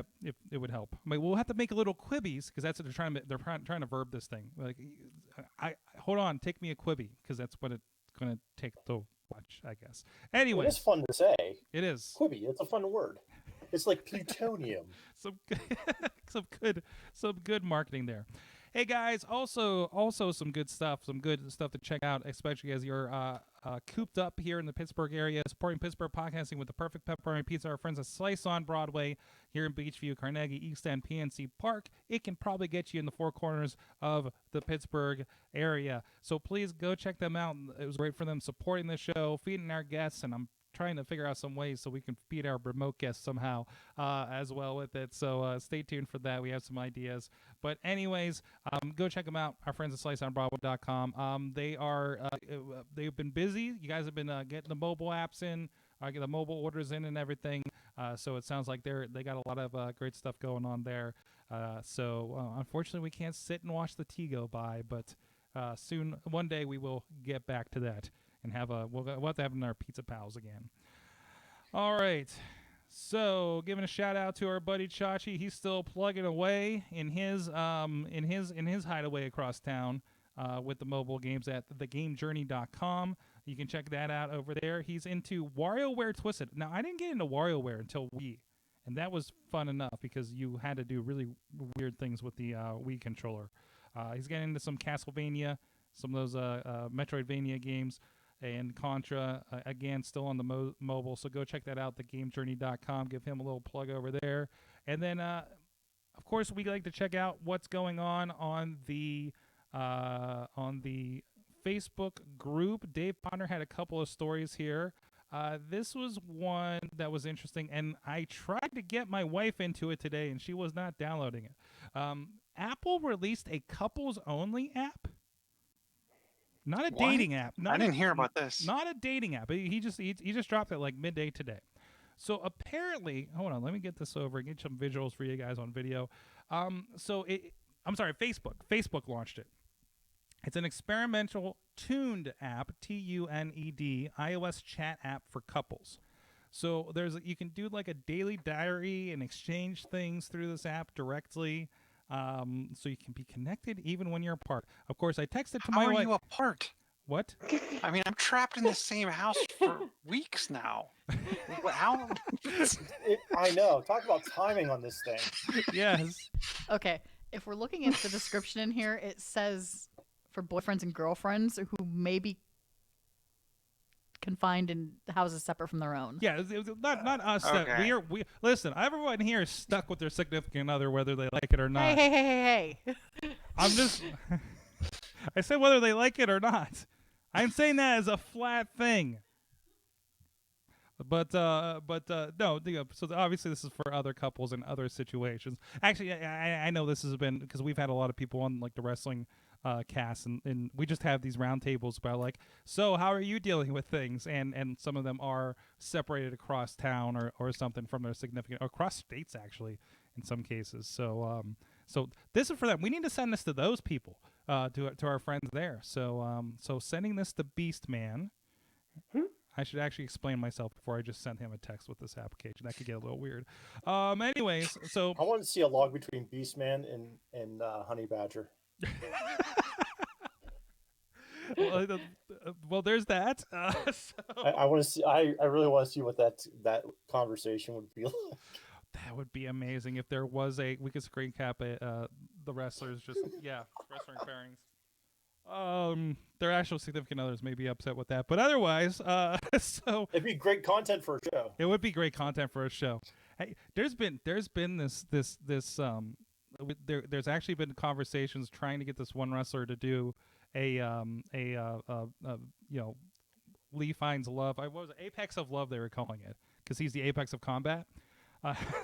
it would help. We'll have to make a little Quibis because that's what they're trying to verb this thing. Hold on, take me a Quibi because that's what it's going to take to watch, I guess. Anyway, it's fun to say. It is Quibi. It's a fun word. It's like plutonium. some good marketing there. Hey guys, also some good stuff to check out, especially as you're cooped up here in the Pittsburgh area, supporting Pittsburgh podcasting with the perfect pepperoni pizza. Our friends at Slice on Broadway here in Beachview, Carnegie, East End, PNC Park. It can probably get you in the 4 corners of the Pittsburgh area. So please go check them out. It was great for them supporting the show, feeding our guests, and I'm trying to figure out some ways so we can feed our remote guests somehow as well with it. So stay tuned for that. We have some ideas. But anyways, go check them out. Our friends at SliceOnBroadway.com. They've been busy. You guys have been getting the mobile apps in, get the mobile orders in and everything. So it sounds like they got a lot of great stuff going on there. So unfortunately, we can't sit and watch the tea go by, but soon, one day, we will get back to that and we'll have to have our pizza pals again. All right. So, giving a shout out to our buddy Chachi. He's still plugging away in his hideaway across town with the mobile games at thegamejourney.com. You can check that out over there. He's into WarioWare Twisted. Now, I didn't get into WarioWare until Wii, and that was fun enough because you had to do really weird things with the Wii controller. He's getting into some Castlevania, some of those Metroidvania games, and Contra, again, still on the mobile. So go check that out, thegamejourney.com. Give him a little plug over there. And then, of course, we like to check out what's going on the Facebook group. Dave Ponder had a couple of stories here. This was one that was interesting, and I tried to get my wife into it today, and she was not downloading it. Apple released a couples-only app. Not a dating app. I didn't hear about this. Not a dating app. He just dropped it like midday today. So apparently, hold on, let me get this over and get some visuals for you guys on video. Facebook launched it. It's an experimental tuned app, TUNED, iOS chat app for couples. So you can do like a daily diary and exchange things through this app directly. So you can be connected even when you're apart. Of course, I texted to my wife. How are you apart? What? I mean, I'm trapped in the same house for weeks now. How? I know. Talk about timing on this thing. Yes. Okay. If we're looking at the description in here, it says for boyfriends and girlfriends who may be confined in houses separate from their own. Yeah, not us. Okay. We listen. Everyone here is stuck with their significant other, whether they like it or not. Hey. I'm just. I said whether they like it or not. I'm saying that as a flat thing. But no. So obviously this is for other couples and other situations. Actually, I know this has been because we've had a lot of people on like the wrestling cast, and we just have these round tables about like, so how are you dealing with things? And some of them are separated across town or something from their significant, or across states actually in some cases. So this is for them. We need to send this to those people, to our friends there. So sending this to Beast Man. I should actually explain myself before I just sent him a text with this application. That could get a little weird. Anyways, so I want to see a log between Beastman and Honey Badger. well, there's that. I want to see. I really want to see what that conversation would be like. That would be amazing if there was we could screen cap it. The wrestlers wrestling pairings. Their actual significant others may be upset with that, but otherwise, so it'd be great content for a show. It would be great content for a show. Hey, there's been this there's actually been conversations trying to get this one wrestler to do Lee Finds Love. What was it? Apex of Love they were calling it because he's the apex of combat.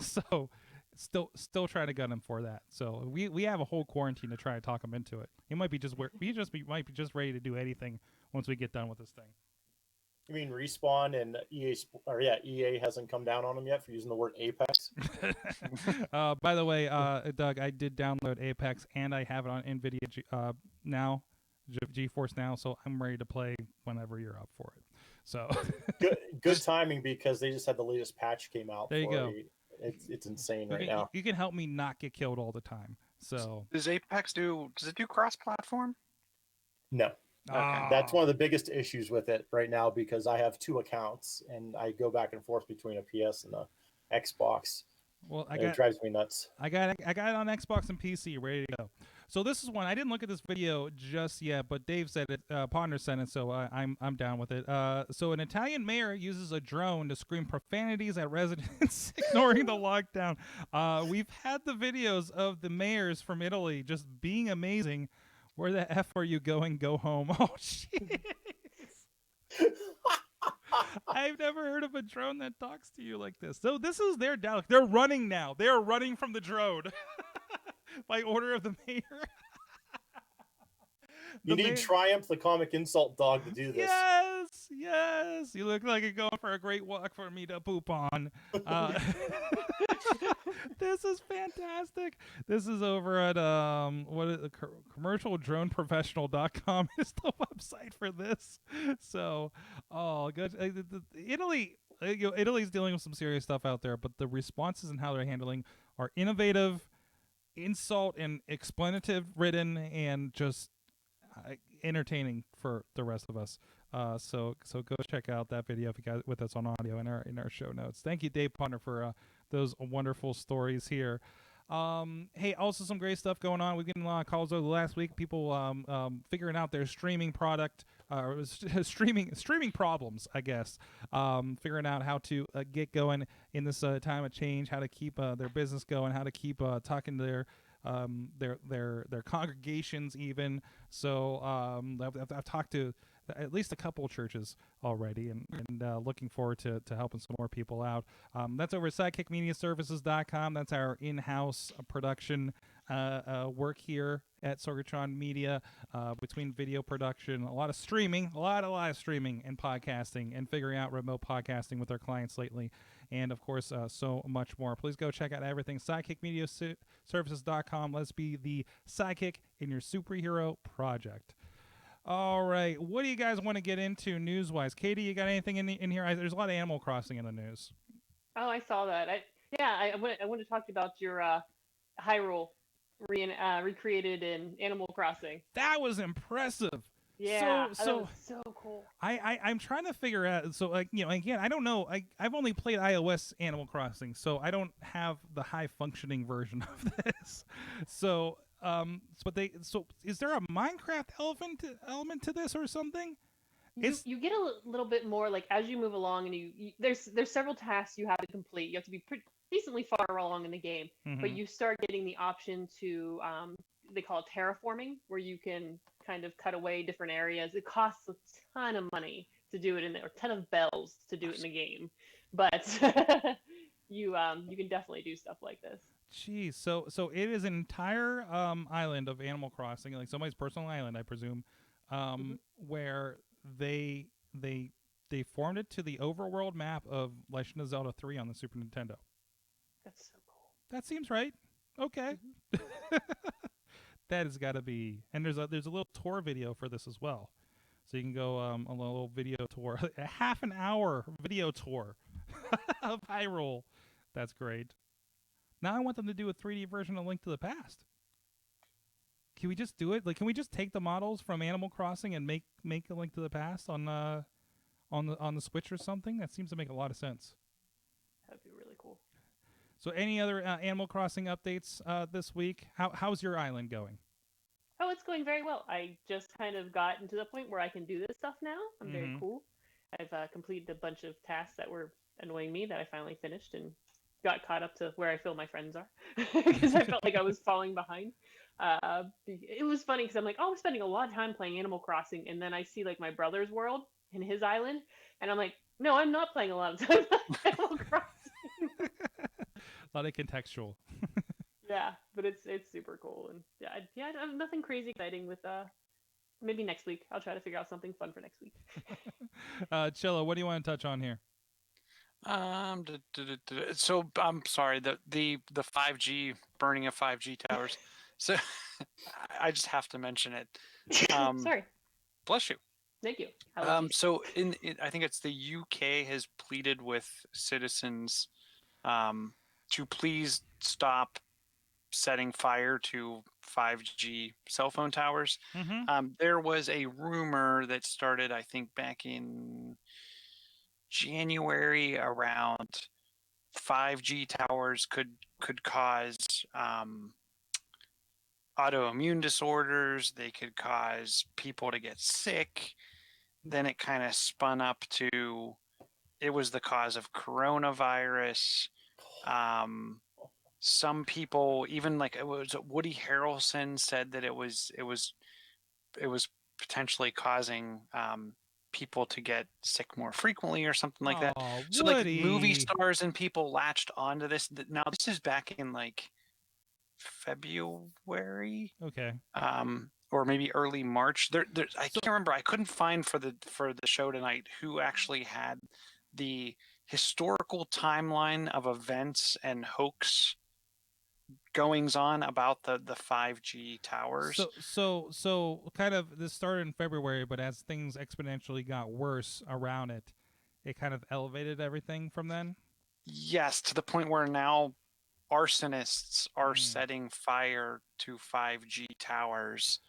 So still trying to gut him for that. So we have a whole quarantine to try to talk him into it. He might be might be just ready to do anything once we get done with this thing. You mean Respawn and EA hasn't come down on him yet for using the word Apex? By the way, Doug, I did download Apex and I have it on NVIDIA now, GeForce Now, so I'm ready to play whenever you're up for it. So good timing because they just had the latest patch came out. There you go. It's insane right now. You can help me not get killed all the time. So does Apex do cross-platform? No. Okay. That's one of the biggest issues with it right now because I have two accounts and I go back and forth between a PS and a Xbox. Well, it drives me nuts. I got it on Xbox and PC ready to go. So this is one I didn't look at this video just yet, but Dave said it. Ponder sent it, so I'm down with it. So an Italian mayor uses a drone to scream profanities at residents ignoring the lockdown. We've had the videos of the mayors from Italy just being amazing. Where the F are you going? Go home. Oh, shit. I've never heard of a drone that talks to you like this. So this is their dialect. They're running now. They are running from the drone by order of the mayor. You need Triumph, the comic insult dog, to do this. Yes. You look like you're going for a great walk for me to poop on. This is fantastic. This is over at commercialdroneprofessional.com is the website for this. So, good. Italy's dealing with some serious stuff out there, but the responses and how they're handling are innovative, insult and explanative written, and just entertaining for the rest of us. So go check out that video if you guys with us on audio in our show notes. Thank you, Dave Ponder, for those wonderful stories here. Hey, also some great stuff going on. We've getting a lot of calls over the last week. People figuring out their streaming product, streaming problems, I guess. Figuring out how to get going in this time of change, how to keep their business going, how to keep talking to their congregations even. So I've talked to at least a couple of churches already, and looking forward to helping some more people out. That's over at sidekickmediaservices.com. That's our in-house production work here at Sorgatron Media, between video production, a lot of streaming, a lot of streaming and podcasting, and figuring out remote podcasting with our clients lately, and of course so much more. Please go check out everything, sidekickmediaservices.com. Let's be the sidekick in your superhero project. All right, what do you guys want to get into news-wise? Katie, you got anything in here? There's a lot of Animal Crossing in the news. Oh, I saw that. I want to talk about your Hyrule recreated in Animal Crossing. That was impressive. Yeah, that was so cool. I'm trying to figure out. So again, I don't know. I've only played iOS Animal Crossing, so I don't have the high functioning version of this. So is there a Minecraft element to this or something? You get a little bit more, like, as you move along, and there's several tasks you have to complete. You have to be decently far along in the game, but you start getting the option to they call it terraforming, where you can kind of cut away different areas. It costs a ton of money to do it in there, or a ton of bells to do it in the game, but you can definitely do stuff like this. Jeez, so it is an entire island of Animal Crossing, like somebody's personal island, I presume, where they formed it to the overworld map of Legend of Zelda 3 on the Super Nintendo. That's so cool. That seems right. Okay. That has got to be, and there's a little tour video for this as well, so you can go a little video tour, a half an hour video tour of Hyrule. That's great. Now I want them to do a 3D version of Link to the Past. Can we just do it? Like, can we just take the models from Animal Crossing and make a Link to the Past on the Switch or something? That seems to make a lot of sense. That'd be really cool. So, any other Animal Crossing updates this week? How's your island going? Oh, it's going very well. I just kind of gotten to the point where I can do this stuff now. I'm very cool. I've completed a bunch of tasks that were annoying me that I finally finished and got caught up to where I feel my friends are, because I felt like I was falling behind. It was funny because I'm like, oh, I'm spending a lot of time playing Animal Crossing, and then I see like my brother's world in his island, and I'm like, no, I'm not playing a lot of time playing Animal Crossing. A lot of contextual. Yeah, but it's super cool, and yeah, I have nothing crazy exciting with maybe next week. I'll try to figure out something fun for next week. Chilla, what do you want to touch on here? So I'm sorry, the 5G burning of 5G towers. So I just have to mention it. Sorry. Bless you. Thank you. So I think it's the UK has pleaded with citizens to please stop setting fire to 5G cell phone towers. There was a rumor that started, I think, back in January around 5G towers could cause autoimmune disorders. They could cause people to get sick. Then it kind of spun up to it was the cause of coronavirus. Some people, even like it was Woody Harrelson, said that it was potentially causing people to get sick more frequently or something like that. Oh, So like movie Woody. stars and people latched onto this. Now this is back in like February, Okay. or maybe early March. I So- can't remember. I couldn't find for the show tonight who actually had the historical timeline of events and hoax goings on about the 5G towers. So kind of this started in February, but as things exponentially got worse around it, it kind of elevated everything from then. Yes, to the point where now arsonists are setting fire to 5G towers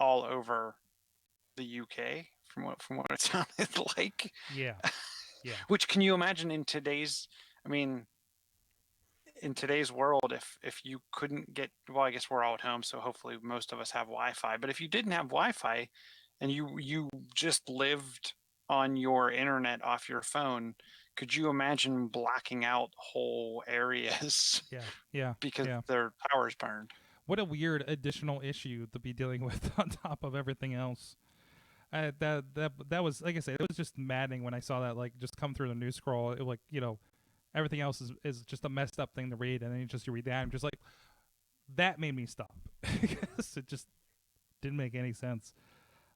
all over the UK, from what it sounded like. Yeah. Yeah. Which, can you imagine in today's, I mean, in today's world, if you couldn't get, well, I guess we're all at home, so hopefully most of us have Wi-Fi, but if you didn't have Wi-Fi and you just lived on your internet off your phone, could you imagine blacking out whole areas Yeah. because Yeah. their power's burned? What a weird additional issue to be dealing with on top of everything else. That was, like I said, it was just maddening when I saw that like just come through the news scroll. It, like, you know, everything else is just a messed up thing to read, and then you read that, I'm just like, that made me stop because it just didn't make any sense.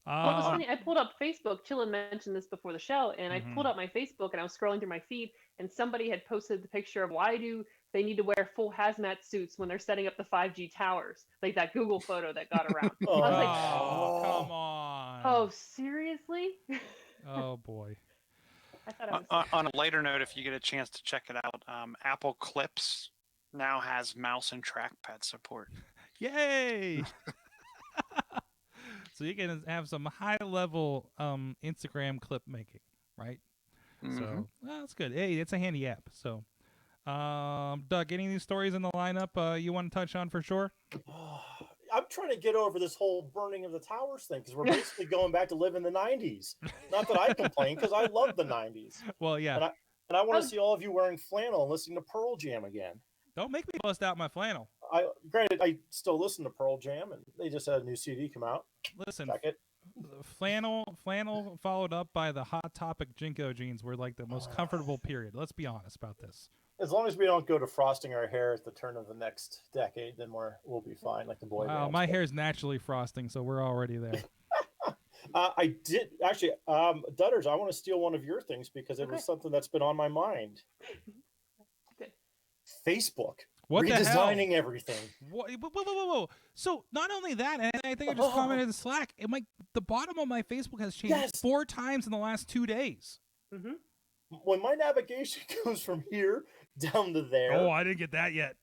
Well, it was funny. I pulled up Facebook. Chilla mentioned this before the show, and I pulled up my Facebook and I was scrolling through my feed, and somebody had posted the picture of why do they need to wear full hazmat suits when they're setting up the 5G towers, like that Google photo that got around. I was like, come on. oh, seriously? Oh boy. I thought it was On a lighter note, if you get a chance to check it out, Apple Clips now has mouse and trackpad support. Yay! So you can have some high-level Instagram clip making, right? Mm-hmm. So that's good. Hey, it's a handy app. So, Doug, any of these stories in the lineup you want to touch on for sure? I'm trying to get over this whole burning of the towers thing because we're basically going back to live in the 90s. Not that I complain, because I love the 90s. Well, yeah. And I want to see all of you wearing flannel and listening to Pearl Jam again. Don't make me bust out my flannel. Granted, I still listen to Pearl Jam, and they just had a new CD come out. Listen, Check it. flannel followed up by the Hot Topic Jinko jeans were like the most comfortable period. Let's be honest about this. As long as we don't go to frosting our hair at the turn of the next decade, then we'll be fine, like the boy Wow, bands. my hair is naturally frosting, so we're already there. I did actually, Dudders, I want to steal one of your things because it was something that's been on my mind. Good. Facebook. What the hell? Redesigning everything. Whoa. So not only that, and I think I just commented in Slack, the bottom of my Facebook has changed 4 times in the last 2 days. Mm-hmm. When my navigation goes from here down to there. Oh, I didn't get that yet.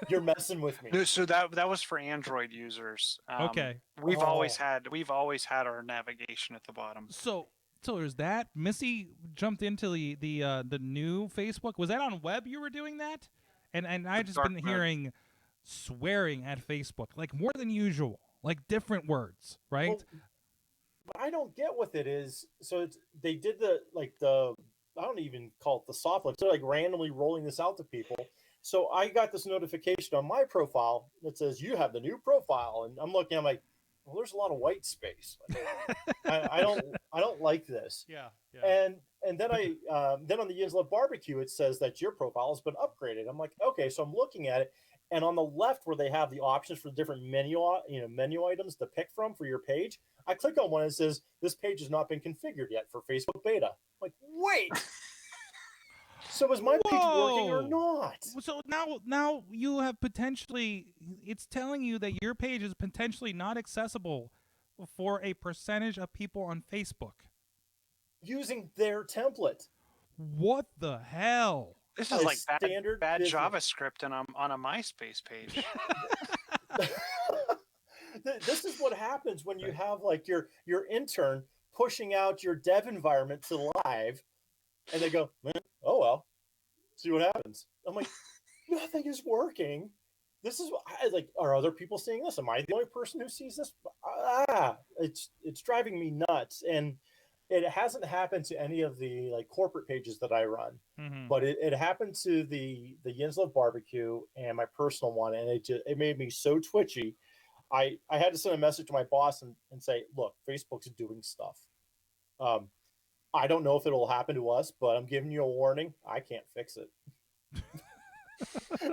You're messing with me. No, so that was for Android users. Okay. We've always had our navigation at the bottom. So there's that. Missy jumped into the new Facebook. Was that on web you were doing that? And I've just been hearing swearing at Facebook, like more than usual, like different words, right? Well, what I don't get with it is, so they did I don't even call it the soft launch. They're like randomly rolling this out to people. So I got this notification on my profile that says you have the new profile, and I'm looking. I'm like, well, there's a lot of white space. I don't like this. Yeah. And then then on the Yins Love Barbecue, it says that your profile has been upgraded. I'm like, okay, so I'm looking at it, and on the left where they have the options for different menu items to pick from for your page, I click on one and it says this page has not been configured yet for Facebook beta. I'm like, wait. So is my page working or not? So now you have potentially, it's telling you that your page is potentially not accessible for a percentage of people on Facebook. Using their template. What the hell? This is like standard bad business. JavaScript on a MySpace page. This is what happens when you have like your intern pushing out your dev environment to live, and they go, oh well, see what happens. I'm like, nothing is working. This is like, are other people seeing this? Am I the only person who sees this? It's driving me nuts, and it hasn't happened to any of the like corporate pages that I run, but it happened to the Yins Love Barbecue and my personal one, and it made me so twitchy. I had to send a message to my boss and say, look, Facebook's doing stuff. I don't know if it'll happen to us, but I'm giving you a warning. I can't fix it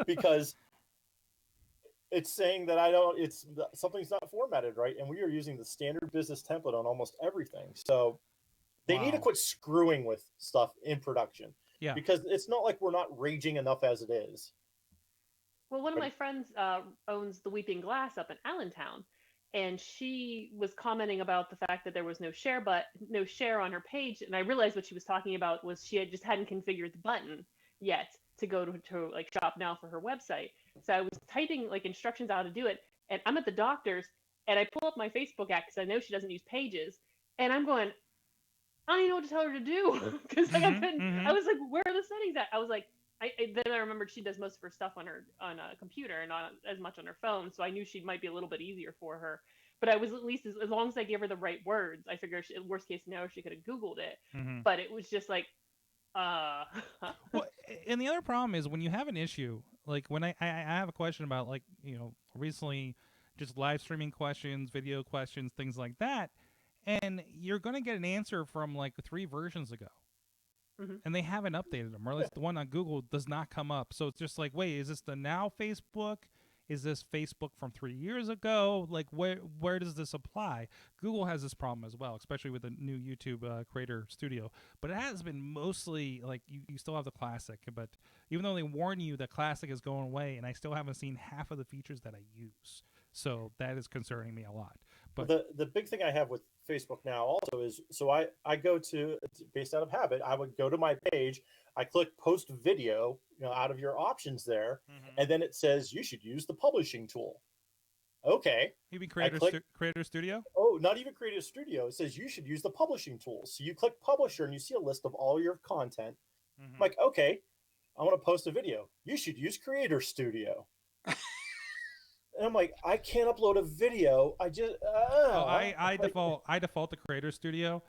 because it's saying that something's not formatted right, and we are using the standard business template on almost everything. So they need to Wow. quit screwing with stuff in production. Yeah. Because it's not like we're not raging enough as it is. Well, one of my friends owns the Weeping Glass up in Allentown, and she was commenting about the fact that there was no share on her page, and I realized what she was talking about was she hadn't configured the button yet to go to like shop now for her website. So I was typing like instructions on how to do it, and I'm at the doctor's, and I pull up my Facebook app because I know she doesn't use Pages, and I'm going, I don't even know what to tell her to do because like I couldn't. I was like, where are the settings at? I was like, then I remembered she does most of her stuff on a computer and not as much on her phone, so I knew she might be a little bit easier for her. But I was at least as long as I gave her the right words, I figured worst case scenario she could have Googled it. Mm-hmm. But it was just like, Well, and the other problem is when you have an issue, like when I have a question about like recently just live streaming questions, video questions, things like that, and you're gonna get an answer from like 3 versions ago. And they haven't updated them, or at least the one on Google does not come up. So it's just like, wait, is this the now Facebook? Is this Facebook from 3 years ago? Like, where does this apply? Google has this problem as well, especially with the new YouTube Creator Studio. But it has been mostly like you still have the Classic, but even though they warn you that Classic is going away, and I still haven't seen half of the features that I use. So that is concerning me a lot. But the big thing I have with Facebook now also is, so I go to, based out of habit, I would go to my page, I click post video, out of your options there, and then it says you should use the publishing tool. Okay. You mean Creator Studio? Oh, not even Creator Studio. It says you should use the publishing tool. So you click publisher and you see a list of all your content. I'm like, okay, I want to post a video. You should use Creator Studio. And I'm like, I can't upload a video. I just I default to Creator Studio,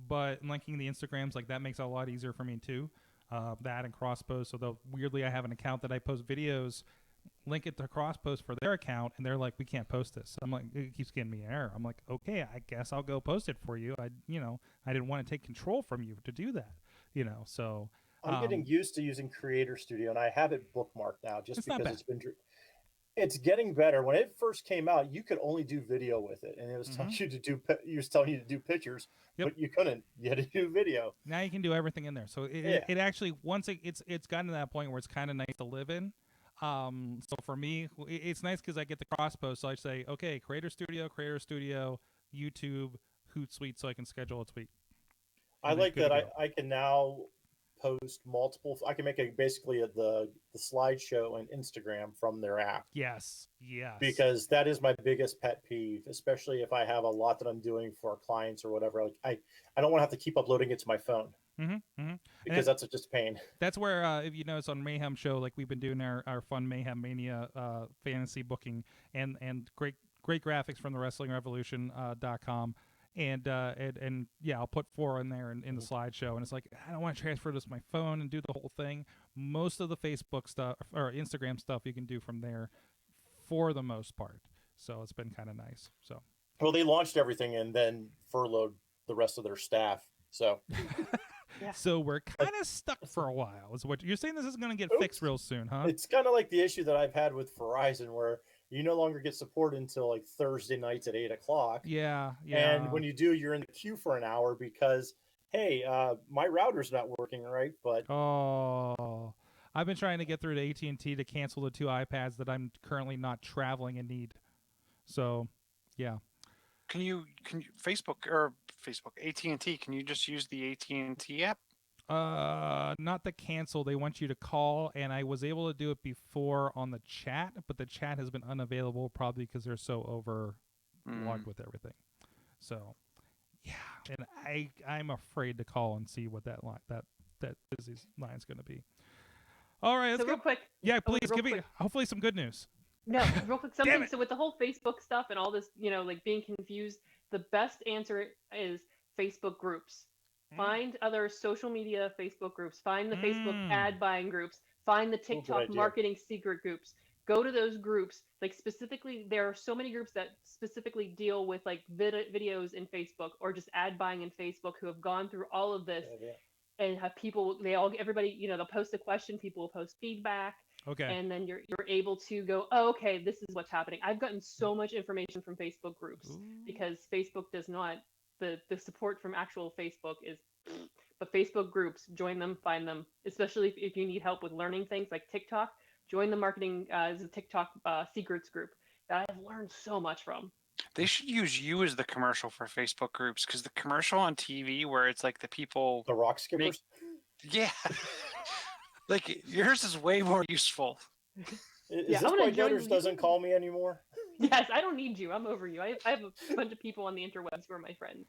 but linking the Instagrams, like, that makes it a lot easier for me too. That and Crosspost. So weirdly, I have an account that I post videos, link it to Crosspost for their account, and they're like, we can't post this. I'm like, it keeps getting me an error. I'm like, okay, I guess I'll go post it for you. I didn't want to take control from you to do that. So I'm getting used to using Creator Studio, and I have it bookmarked now just because it's getting better. When it first came out, you could only do video with it, and it was telling you to do pictures, but you couldn't. You had to do video. Now you can do everything in there. So it actually, once it's gotten to that point where it's kind of nice to live in. So for me, it's nice because I get the Crosspost. So I say, okay, Creator Studio, YouTube, Hootsuite, so I can schedule a tweet. I like that I can now post multiple. I can make basically the slideshow and Instagram from their app. Yes. Because that is my biggest pet peeve, especially if I have a lot that I'm doing for clients or whatever. Like I don't want to have to keep uploading it to my phone. Because that's just a pain. That's where, if you notice on Mayhem Show, like we've been doing our fun Mayhem Mania fantasy booking and great graphics from the WrestlingRevolution.com. And yeah, I'll put 4 in there in the slideshow, and it's like, I don't want to transfer this to my phone and do the whole thing. Most of the Facebook stuff or Instagram stuff you can do from there for the most part. So it's been kind of nice. So well, they launched everything and then furloughed the rest of their staff. So so we're kind of stuck for a while. Is what you're saying? This is going to get fixed real soon, huh? It's kind of like the issue that I've had with Verizon, where you no longer get support until like Thursday nights at 8:00. Yeah. And when you do, you're in the queue for an hour because, hey, my router's not working right. But I've been trying to get through to AT&T to cancel the 2 iPads that I'm currently not traveling and need. So, yeah. Can you AT&T? Can you just use the AT&T app? Not the cancel. They want you to call, and I was able to do it before on the chat, but the chat has been unavailable probably because they're so overlogged with everything. So, yeah, and I'm afraid to call and see what that busy line's going to be. All right, let's real quick. Yeah, please give me hopefully some good news. No, real quick, something. So with the whole Facebook stuff and all this, like being confused, the best answer is Facebook groups. Find other social media Facebook groups. Find the Facebook ad buying groups. Find the TikTok marketing secret groups. go to those groups. Like specifically, there are so many groups that specifically deal with like videos in Facebook or just ad buying in Facebook who have gone through all of this and have people. Everybody, they'll post a question. People will post feedback. Okay. And then you're able to go, oh, okay, this is what's happening. I've gotten so much information from Facebook groups because Facebook does not, the support from actual Facebook is, but Facebook groups, join them, find them, especially if you need help with learning things like TikTok, join the marketing, the TikTok secrets group that I've learned so much from. They should use you as the commercial for Facebook groups, because the commercial on TV where it's like the people... The rock skippers? Yeah. Like, yours is way more useful. Is this why Jonas doesn't call me anymore? Yes, I don't need you. I'm over you. I have a bunch of people on the interwebs who are my friends.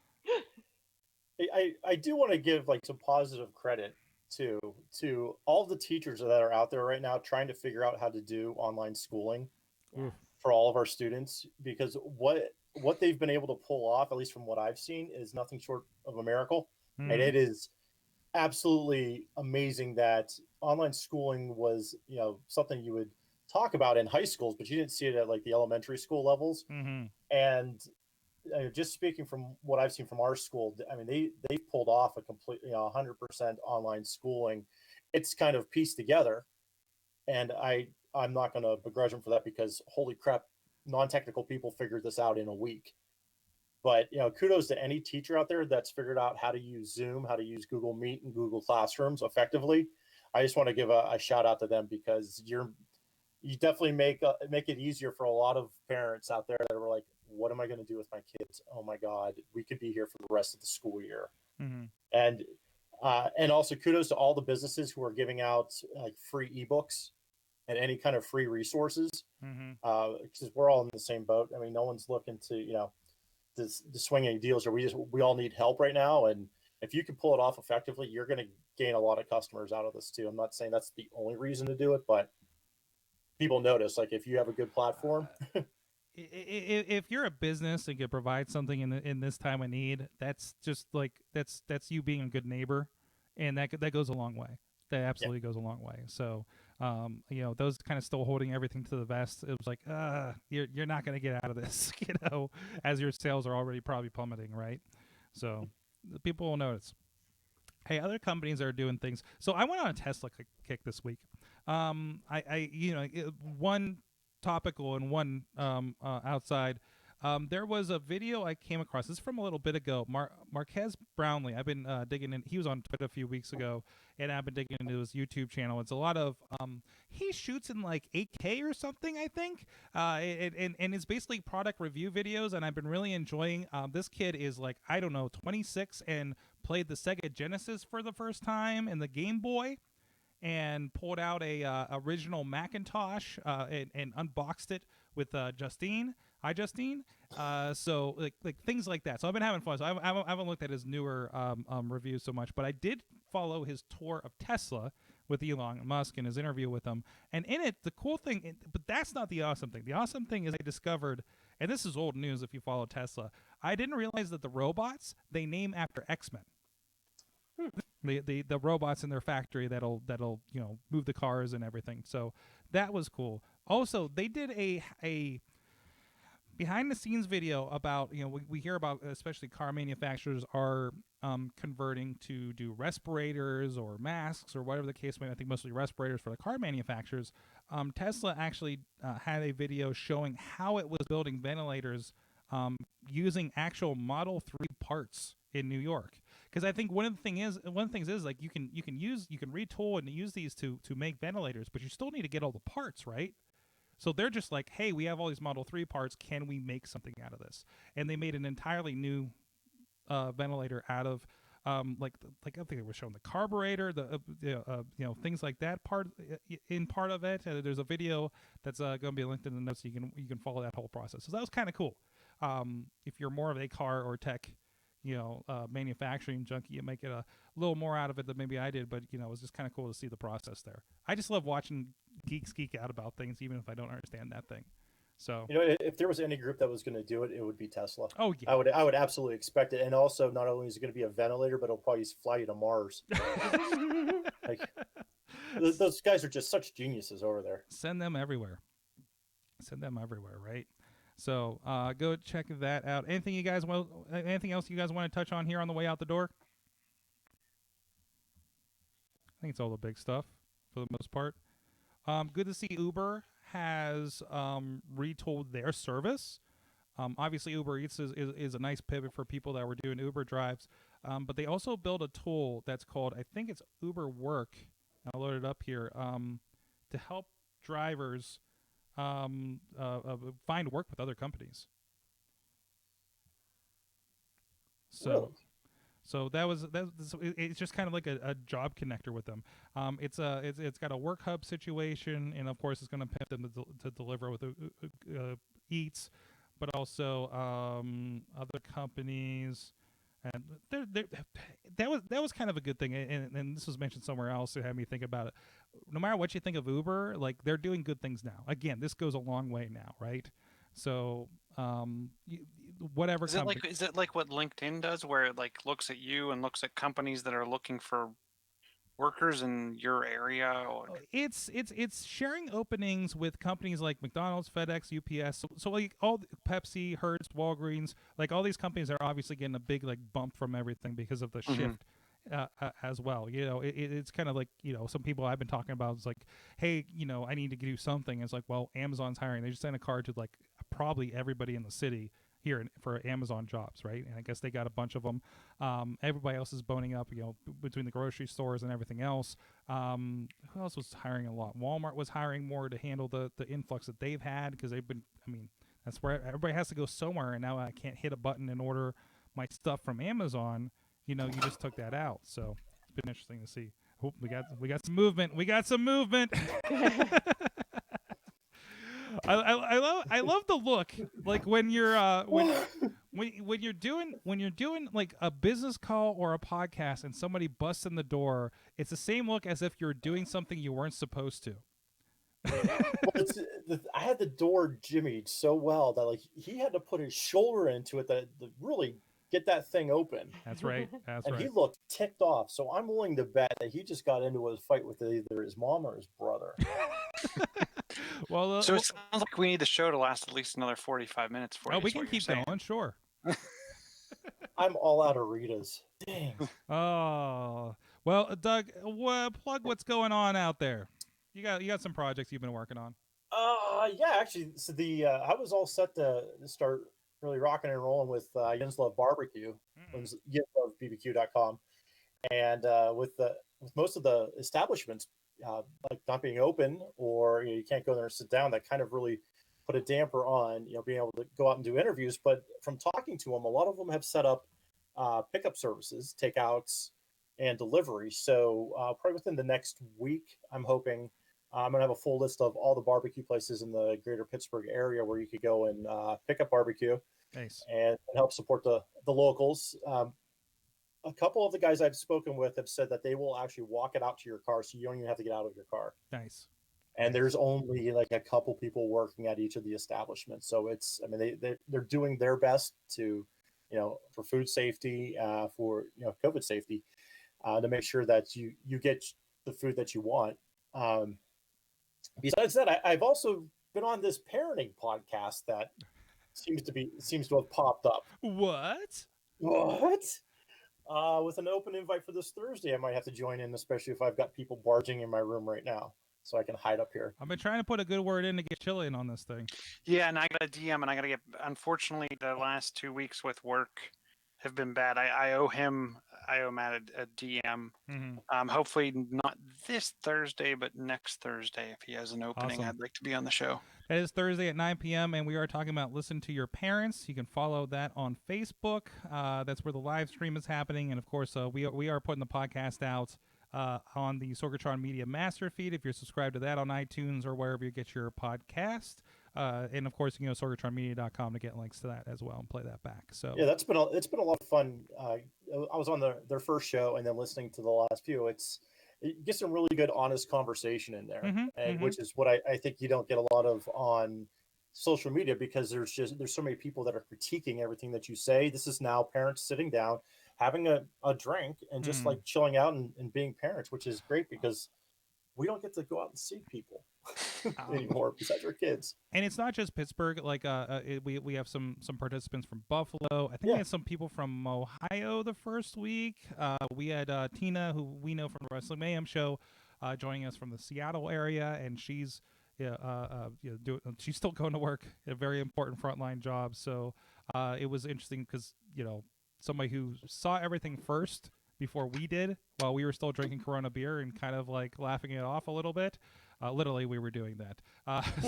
I do want to give like some positive credit to all the teachers that are out there right now trying to figure out how to do online schooling for all of our students, because what they've been able to pull off, at least from what I've seen, is nothing short of a miracle. And it is absolutely amazing that online schooling was, something you would talk about in high schools, but you didn't see it at like the elementary school levels. And just speaking from what I've seen from our school, I mean, they pulled off a complete, 100% online schooling. It's kind of pieced together, and I'm not going to begrudge them for that, because holy crap, non-technical people figured this out in a week. But, kudos to any teacher out there that's figured out how to use Zoom, how to use Google Meet and Google Classrooms effectively. I just want to give a shout out to them, because you definitely make it easier for a lot of parents out there that were like, what am I going to do with my kids? Oh my God, we could be here for the rest of the school year. And also kudos to all the businesses who are giving out like free ebooks and any kind of free resources, because we're all in the same boat. I mean, no one's looking to, to swing any deals, or we all need help right now. And if you can pull it off effectively, you're going to gain a lot of customers out of this too. I'm not saying that's the only reason to do it, but people notice, like, if you have a good platform. If you're a business and can provide something in this time of need, that's just like that's you being a good neighbor, and that goes a long way. That absolutely goes a long way. So, those kind of still holding everything to the vest. It was like, you're not going to get out of this, as your sales are already probably plummeting, right? So, the people will notice. Hey, other companies are doing things. So I went on a Tesla kick this week. One topical and one outside. There was a video I came across. This is from a little bit ago. Marquez Brownlee. I've been digging in. He was on Twitter a few weeks ago, and I've been digging into his YouTube channel. It's a lot of he shoots in like 8K or something, I think. And it's basically product review videos, and I've been really enjoying. This kid is like, I don't know, 26 and played the Sega Genesis for the first time and the Game Boy, and pulled out a original Macintosh and unboxed it with Justine. Hi, Justine. So like things like that. So I've been having fun. So I haven't looked at his newer reviews so much, but I did follow his tour of Tesla with Elon Musk and his interview with him. And in it, the cool thing, but that's not the awesome thing. The awesome thing is I discovered, and this is old news if you follow Tesla, I didn't realize that the robots, they name after X-Men. The robots in their factory that'll move the cars and everything. So that was cool. Also, they did a behind the scenes video about, we hear about, especially car manufacturers are converting to do respirators or masks or whatever the case may be. I think mostly respirators for the car manufacturers. Tesla actually had a video showing how it was building ventilators using actual Model 3 parts in New York. Because I think one of the things is like you can retool and use these to make ventilators, but you still need to get all the parts, right? So they're just like, hey, we have all these Model 3 parts. Can we make something out of this? And they made an entirely new ventilator out of I think it was showing the carburetor, things like that part of it. There's a video that's going to be linked in the notes, so you can follow that whole process. So that was kind of cool. If you're more of a car or tech, manufacturing junkie, you make it a little more out of it than maybe I did, but it was just kind of cool to see the process there. I just love watching geeks geek out about things, even if I don't understand that thing. So if there was any group that was going to do it, it would be Tesla. Oh yeah, I would absolutely expect it. And also, not only is it going to be a ventilator, but it'll probably fly you to Mars. Like those guys are just such geniuses over there. Send them everywhere. Send them everywhere, right? So go check that out. Anything else you guys want to touch on here on the way out the door? I think it's all the big stuff for the most part. Good to see Uber has retooled their service. Obviously, Uber Eats is a nice pivot for people that were doing Uber drives. But they also built a tool that's called, I think it's Uber Work. I'll load it up here to help drivers find work with other companies. So, so it's just kind of like a job connector with them. It's got a work hub situation, and of course, it's going to pimp them to deliver with Eats, but also other companies. And that was kind of a good thing, and this was mentioned somewhere else to have me think about it. No matter what you think of Uber, like they're doing good things now. Again, this goes a long way now, right? So whatever. Is it like what LinkedIn does, where it like looks at you and looks at companies that are looking for workers in your area? Or... It's sharing openings with companies like McDonald's, FedEx, UPS. So like all Pepsi, Hertz, Walgreens, like all these companies are obviously getting a big like bump from everything because of the shift as well. You know, it's kind of like, you know, some people I've been talking about is like, hey, you know, I need to do something. It's like, well, Amazon's hiring. They just sent a card to like probably everybody in the city here for Amazon jobs, right? And I guess they got a bunch of them. Everybody else is boning up, you know, between the grocery stores and everything else. Who else was hiring a lot? Walmart was hiring more to handle the influx that they've had, because they've been, I mean, that's where everybody has to go somewhere, and now I can't hit a button and order my stuff from Amazon. You know, you just took that out. So it's been interesting to see. Oh, we got some movement. We got some movement. I love the look, like when you're when you're doing like a business call or a podcast and somebody busts in the door. It's the same look as if you're doing something you weren't supposed to. Well, I had the door jimmied so well that like he had to put his shoulder into it to really get that thing open. That's right. And he looked ticked off. So I'm willing to bet that he just got into a fight with either his mom or his brother. Well, so it sounds like we need the show to last at least another 45 minutes for you. Oh, we can keep going, sure. I'm all out of Rita's. Dang. Oh, well, Doug, plug what's going on out there. You got some projects you've been working on. Yeah, actually, so I was all set to start really rocking and rolling with Yins Love Barbecue, yinslovebbq.com, and with most of the establishments like not being open, or you can't go there and sit down, that kind of really put a damper on being able to go out and do interviews. But from talking to them, a lot of them have set up pickup services, takeouts, and delivery. So probably within the next week, I'm hoping I'm going to have a full list of all the barbecue places in the greater Pittsburgh area where you could go and pick up barbecue. Nice. And help support the locals. A couple of the guys I've spoken with have said that they will actually walk it out to your car, so you don't even have to get out of your car. Nice. And there's only like a couple people working at each of the establishments. So it's, I mean, they're doing their best to, for food safety, for, COVID safety, to make sure that you get the food that you want. Besides that, I've also been on this parenting podcast that seems to have popped up. What? With an open invite for this Thursday, I might have to join in, especially if I've got people barging in my room right now, so I can hide up here. I've been trying to put a good word in to get Chilla in on this thing. Yeah, and I got a DM, and I got to get. Unfortunately, the last 2 weeks with work have been bad. I owe Matt a DM. Mm-hmm. Hopefully not this Thursday, but next Thursday if he has an opening. Awesome. I'd like to be on the show. It is Thursday at 9 p.m. and we are talking about Listen to Your Parents. You can follow that on Facebook. That's where the live stream is happening, and of course, we are putting the podcast out on the Sorgatron Media Master Feed. If you're subscribed to that on iTunes or wherever you get your podcast. And of course, you can go to sorgatronmedia.com to get links to that as well and play that back. So yeah, it's been a lot of fun. I was on their first show and then listening to the last few. It gets some really good, honest conversation in there, which is what I think you don't get a lot of on social media, because there's so many people that are critiquing everything that you say. This is now parents sitting down, having a drink and just like chilling out and being parents, which is great, because we don't get to go out and see people anymore besides our kids. And it's not just Pittsburgh. Like, we have some participants from Buffalo. I think we had some people from Ohio the first week. We had Tina, who we know from the Wrestling Mayhem show, joining us from the Seattle area, and she's she's still going to work, a very important frontline job. So it was interesting because somebody who saw everything first before we did, while we were still drinking Corona beer and kind of like laughing it off a little bit. Literally, we were doing that.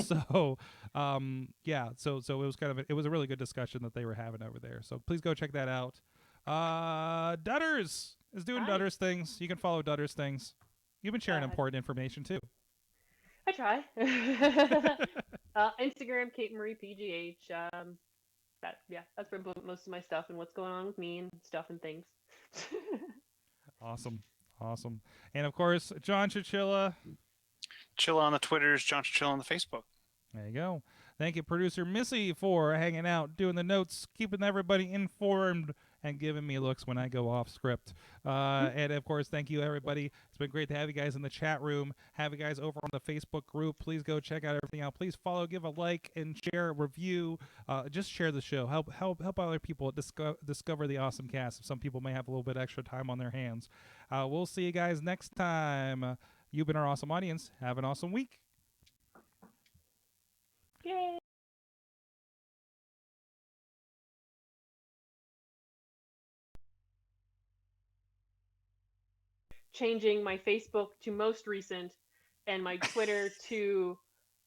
So it was it was a really good discussion that they were having over there. So please go check that out. Dudders is doing Dudders things. You can follow Dudders things. You've been sharing important information too. I try. Instagram, Kate Marie PGH. That's where most of my stuff and what's going on with me and stuff and things. Awesome. And of course, John Chilla. Chilla on the Twitters, John Chilla on the Facebook. There you go. Thank you, producer Missy, for hanging out, doing the notes, keeping everybody informed, and giving me looks when I go off script. And of course, thank you, everybody. It's been great to have you guys in the chat room, have you guys over on the Facebook group. Please go check out everything out. Please follow, give a like, and share, review. Just share the show. Help other people discover the awesome cast. Some people may have a little bit extra time on their hands. We'll see you guys next time. You've been our awesome audience. Have an awesome week. Yay! Changing my Facebook to most recent and my Twitter to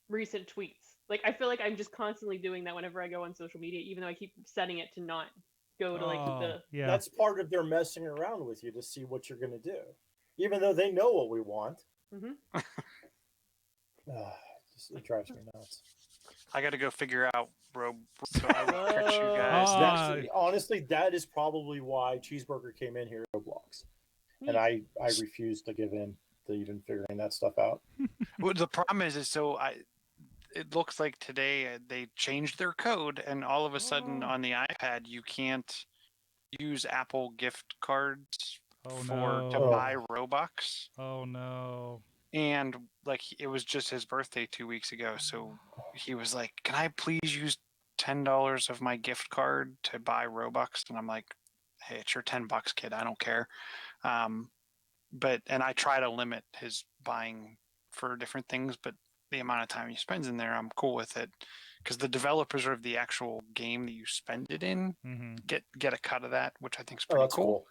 recent tweets. Like, I feel like I'm just constantly doing that whenever I go on social media, even though I keep setting it to not go to That's part of their messing around with you to see what you're going to do, even though they know what we want. Mm-hmm. It drives me nuts. I got to go figure out Robe, so I will catch you guys. Honestly, that is probably why Cheeseburger came in here to Roblox. And I refuse to give in to even figuring that stuff out. Well, the problem is it looks like today they changed their code, and all of a sudden on the iPad you can't use Apple gift cards to buy Robux. Oh no! And like, it was just his birthday 2 weeks ago, so he was like, "Can I please use $10 of my gift card to buy Robux?" And I'm like, "Hey, it's your $10, kid. I don't care." And I try to limit his buying for different things, but the amount of time he spends in there, I'm cool with it, because the developers of the actual game that you spend it in get a cut of that, which I think is pretty cool.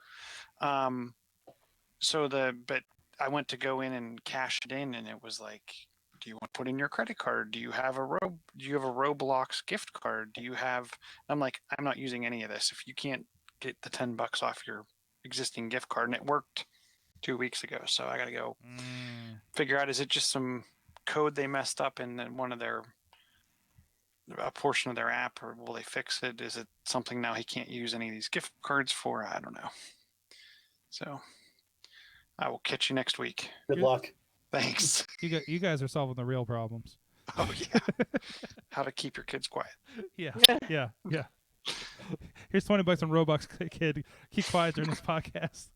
But I went to go in and cash it in, and it was like, "Do you want to put in your credit card? Do you have a Roblox gift card? Do you have?" I'm like, "I'm not using any of this. If you can't get the $10 off your existing gift card," and it worked 2 weeks ago, so I got to go figure out, is it just some code they messed up in a portion of their app, or will they fix it? Is it something now he can't use any of these gift cards for? I don't know. So I will catch you next week. Good luck. Thanks. You guys are solving the real problems. Oh yeah. How to keep your kids quiet. Yeah. Here's $20 on Robux, kid. Keep quiet during this podcast.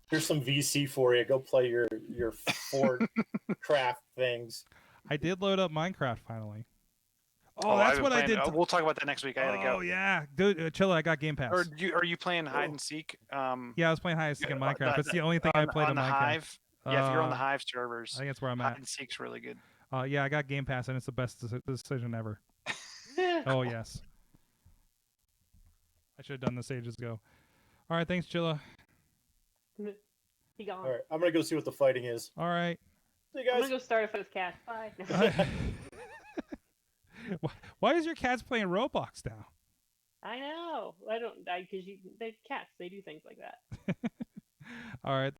Here's some VC for you. Go play your Ford craft things. I did load up Minecraft finally. That's what I did. We'll talk about that next week. I gotta go. Oh yeah, dude, Chilla, I got Game Pass. Are you playing hide and seek? Yeah, I was playing hide and seek in Minecraft. It's the only thing I played on the Minecraft. Hive. Yeah, if you're on the Hive servers, I think that's where I'm at. Hide and seek's really good. Yeah, I got Game Pass, and it's the best decision ever. Oh yes. I should have done this ages ago. All right, thanks, Chilla. He gone. All right, I'm gonna go see what the fighting is. All right. See you guys. I'm gonna go start a first cat. Bye. Why is your cats playing Roblox now? I know. Because they're cats. They do things like that. All right.